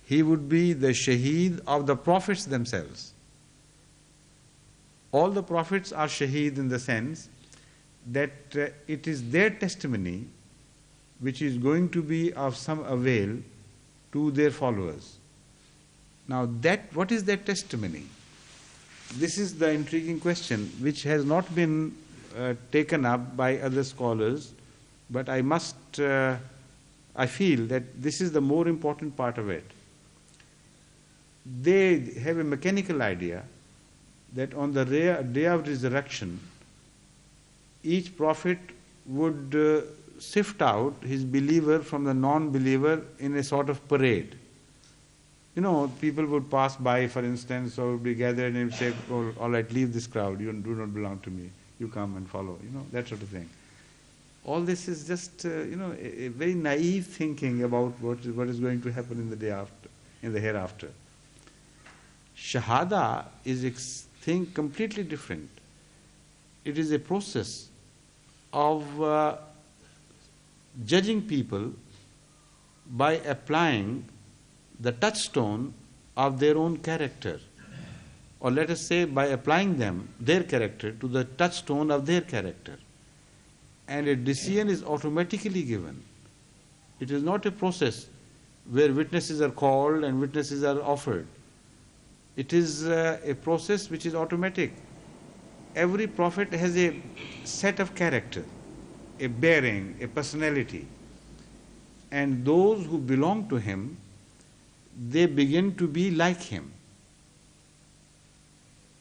he would be the shaheed of the prophets themselves. All the prophets are shaheed in the sense that it is their testimony which is going to be of some avail to their followers. Now what is that testimony? This is the intriguing question which has not been taken up by other scholars, but I feel that this is the more important part of it. They have a mechanical idea that on the day of resurrection, each prophet would sift out his believer from the non-believer in a sort of parade. People would pass by, for instance, or would be gathered and say, oh, all right, leave this crowd, you do not belong to me, you come and follow, that sort of thing. All this is just, a very naive thinking about what is going to happen in the hereafter. Shahada is a thing completely different. It is a process of judging people by applying the touchstone of their own character. or let us say by applying them, their character, to the touchstone of their character. And a decision is automatically given. It is not a process where witnesses are called and witnesses are offered. It is a process which is automatic. Every prophet has a set of character, a bearing, a personality. And those who belong to him, they begin to be like him.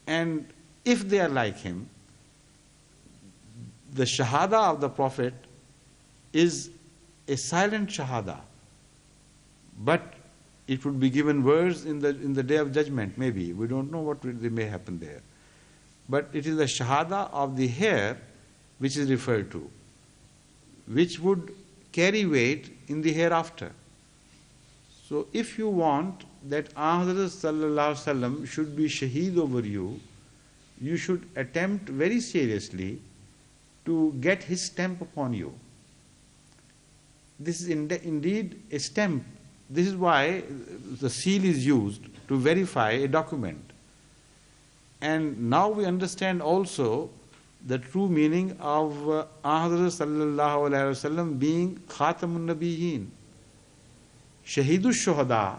And if they are like him, the shahada of the prophet is a silent shahada, but it would be given words in the day of judgment, maybe. We don't know what may happen there. But it is the shahada of the hair which is referred to, which would carry weight in the hereafter. So if you want that Hazrat Sallallahu Alaihi Wasallam should be shaheed over you, you should attempt very seriously to get his stamp upon you. This is indeed a stamp. This is why the seal is used to verify a document. And now we understand also the true meaning of Hazrat Sallallahu Alaihi Wasallam being Khatamun Nabiyyin. Shaheedul Shuhada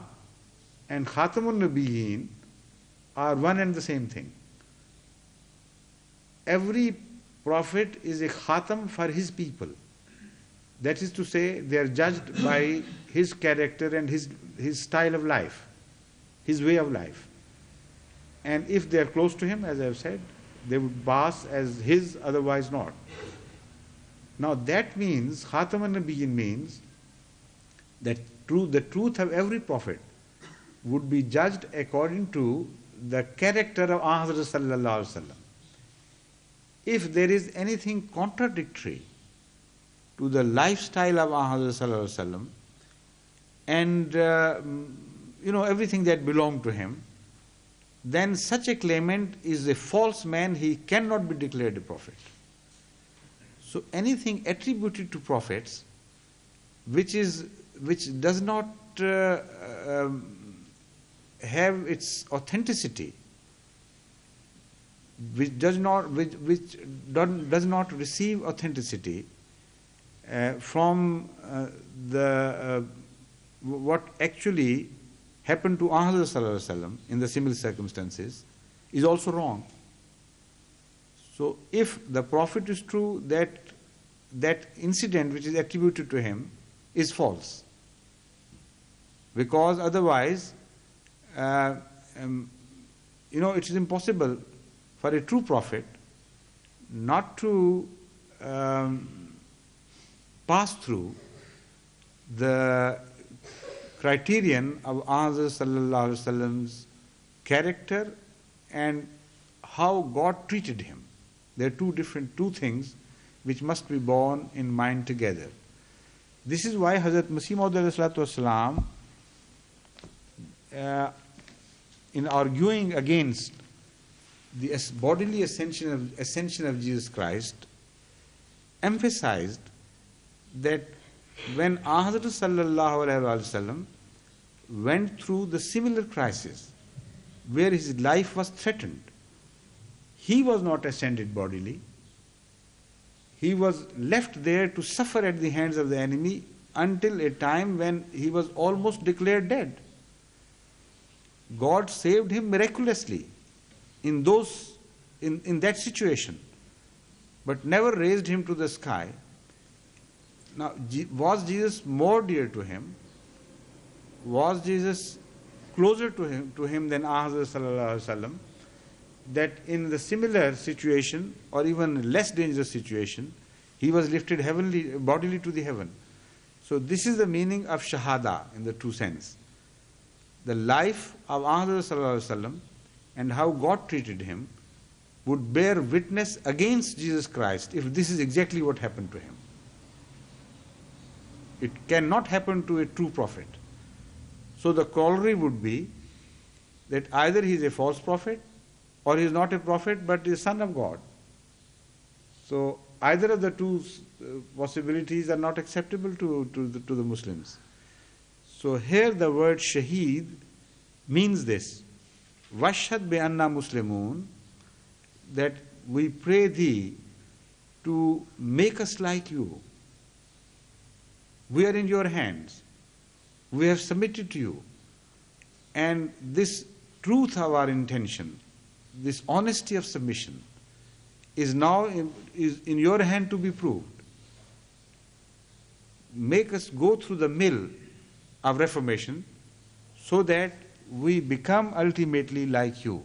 and Khatamun Nabiyyin are one and the same thing. Every prophet is a khatam for his people. That is to say, they are judged by his character and his style of life, his way of life. And if they are close to him, as I have said, they would pass as his, otherwise not. Now that means, Khataman Nabiyyin means that the truth of every prophet would be judged according to the character of Hazrat Sallallahu Alaihi Wasallam. If there is anything contradictory to the lifestyle of Hazrat Sallallahu Alaihi Wasallam and everything that belonged to him, then such a claimant is a false man. He cannot be declared a prophet. So anything attributed to prophets which does not have its authenticity, which does not receive authenticity from what actually happened to Hazrat Sallallahu Alaihi Wasallam in the similar circumstances, is also wrong. So if the prophet is true, that incident which is attributed to him is false, because otherwise it is impossible for a true prophet not to pass through the criterion of Hazrat Sallallahu Alaihi Wasallam's character and how God treated him. There are two things which must be borne in mind together. This is why Hazrat Masih Maud Wasalam, in arguing against the bodily ascension of Jesus Christ, emphasized that when Hazrat Sallallahu Alaihi Wasallam went through the similar crisis where his life was threatened, he was not ascended bodily. He was left there to suffer at the hands of the enemy until a time when he was almost declared dead. God saved him miraculously in that situation, but never raised him to the sky. Now, was Jesus more dear to him? Was Jesus closer to him than Hazrat Sallallahu Alaihi Wasallam? That in the similar situation or even less dangerous situation, he was lifted bodily to the heaven. So this is the meaning of Shahada in the true sense. The life of Hazrat Sallallahu Alaihi Wasallam and how God treated him would bear witness against Jesus Christ if this is exactly what happened to him. It cannot happen to a true prophet. So the corollary would be that either he is a false prophet or he is not a prophet but is son of God. So either of the two possibilities are not acceptable to the Muslims. So here the word shaheed means this, Washhad bi anna muslimun, that we pray thee to make us like you. We are in your hands. We have submitted to you. And this truth of our intention, this honesty of submission, is now in your hand to be proved. Make us go through the mill of reformation so that we become ultimately like you.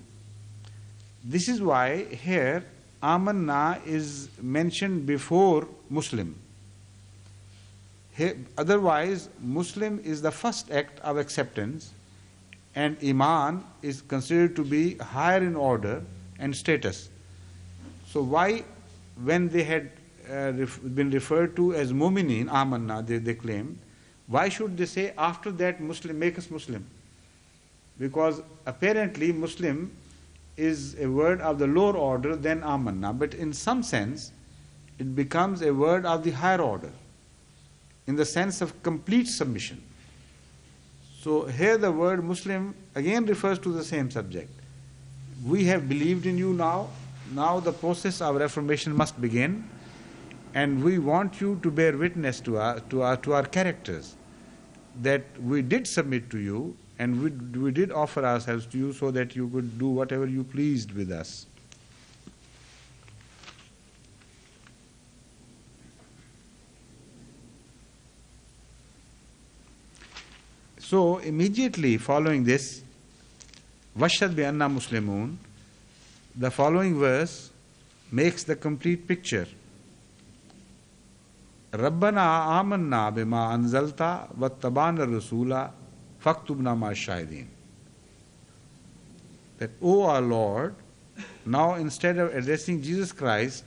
This is why here Amanna is mentioned before Muslim. Otherwise, Muslim is the first act of acceptance, and Iman is considered to be higher in order and status. So why, when they had been referred to as Mu'minin, Amanna, they claimed, why should they say after that Muslim, make us Muslim? Because apparently Muslim is a word of the lower order than Amanna, but in some sense it becomes a word of the higher order, in the sense of complete submission. So here the word Muslim again refers to the same subject. We have believed in you now. Now the process of reformation must begin, and we want you to bear witness to our characters, that we did submit to you and we did offer ourselves to you so that you could do whatever you pleased with us. So immediately following this, Washhad bi anna muslimun, the following verse makes the complete picture. Rabbana amanna bima anzalta wattabana rasula faktubna ma shahidin. That, O our Lord, now instead of addressing Jesus Christ,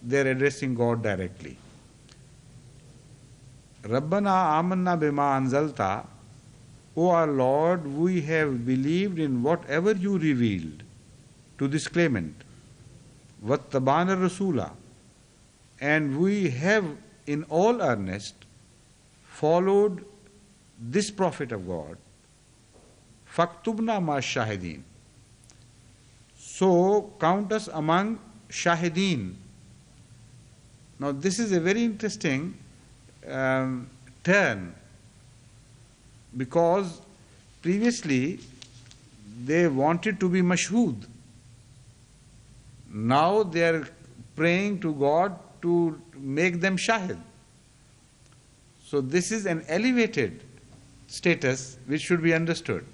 they are addressing God directly. Rabbana amanna bima anzalta, O our Lord, we have believed in whatever you revealed to this claimant. Wattabana rasula, and we have in all earnest followed this prophet of God. Faktubna ma shahidin. So count us among shahidin. Now this is a very interesting turn, because previously they wanted to be mashhood. Now they are praying to God to make them shahid. So this is an elevated status which should be understood.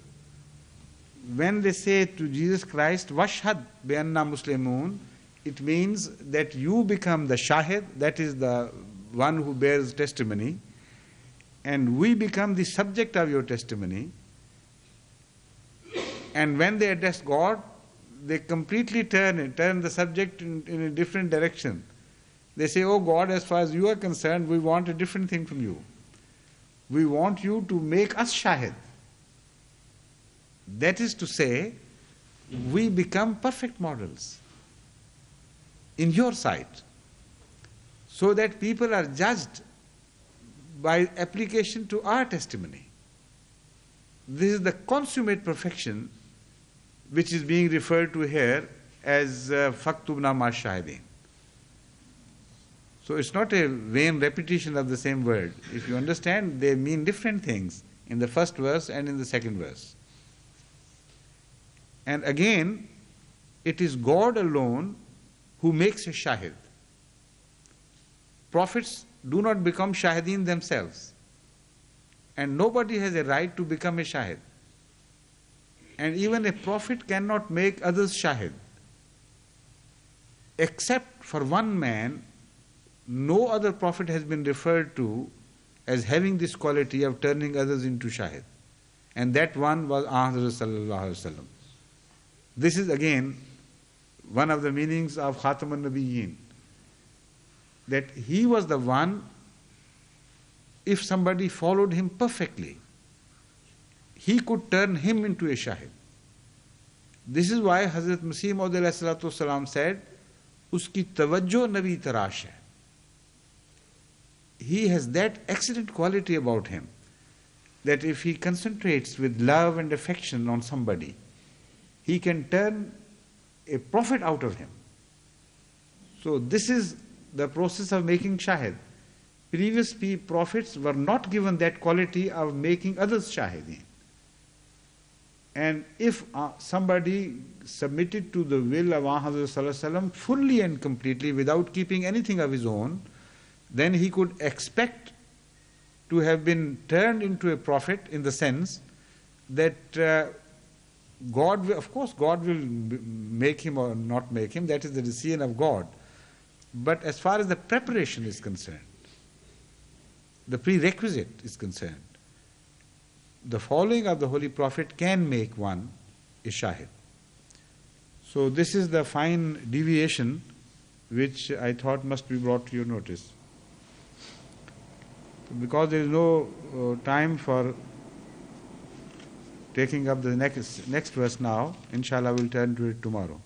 When they say to Jesus Christ, Washhad bi anna muslimun, it means that you become the shahid, that is the one who bears testimony, and we become the subject of your testimony. And when they address God, they completely turn the subject in a different direction. They say, oh God, as far as you are concerned, we want a different thing from you. We want you to make us shahid. That is to say, we become perfect models in your sight, so that people are judged by application to our testimony. This is the consummate perfection which is being referred to here as faktubna ma shahidin. So it's not a vain repetition of the same word. If you understand, they mean different things in the first verse and in the second verse. And again, it is God alone who makes a shahid. Prophets do not become shahidin themselves, and nobody has a right to become a shahid. And even a prophet cannot make others shahid. Except for one man, no other prophet has been referred to as having this quality of turning others into shahid. And that one was Hazrat sallallahu alaihi wasallam. This is again one of the meanings of Khatamun Nabiyyin, that he was the one, if somebody followed him perfectly, he could turn him into a shahid. This is why Hazrat Masih Maud said, Uski tawajjo nabi tarash hai. He has that excellent quality about him, that if he concentrates with love and affection on somebody, he can turn a prophet out of him. So this is the process of making shahid. Previous prophets were not given that quality of making others shahideen. And if somebody submitted to the will of Hazrat Sallallahu Alaihi Wasallam fully and completely without keeping anything of his own, then he could expect to have been turned into a prophet, in the sense that God will, of course, God will make him or not make him, that is the decision of God. But as far as the preparation is concerned, the prerequisite is concerned, the following of the Holy Prophet can make one a shahid. So this is the fine deviation which I thought must be brought to your notice. Because there is no time for taking up the next verse now, inshallah we'll turn to it tomorrow.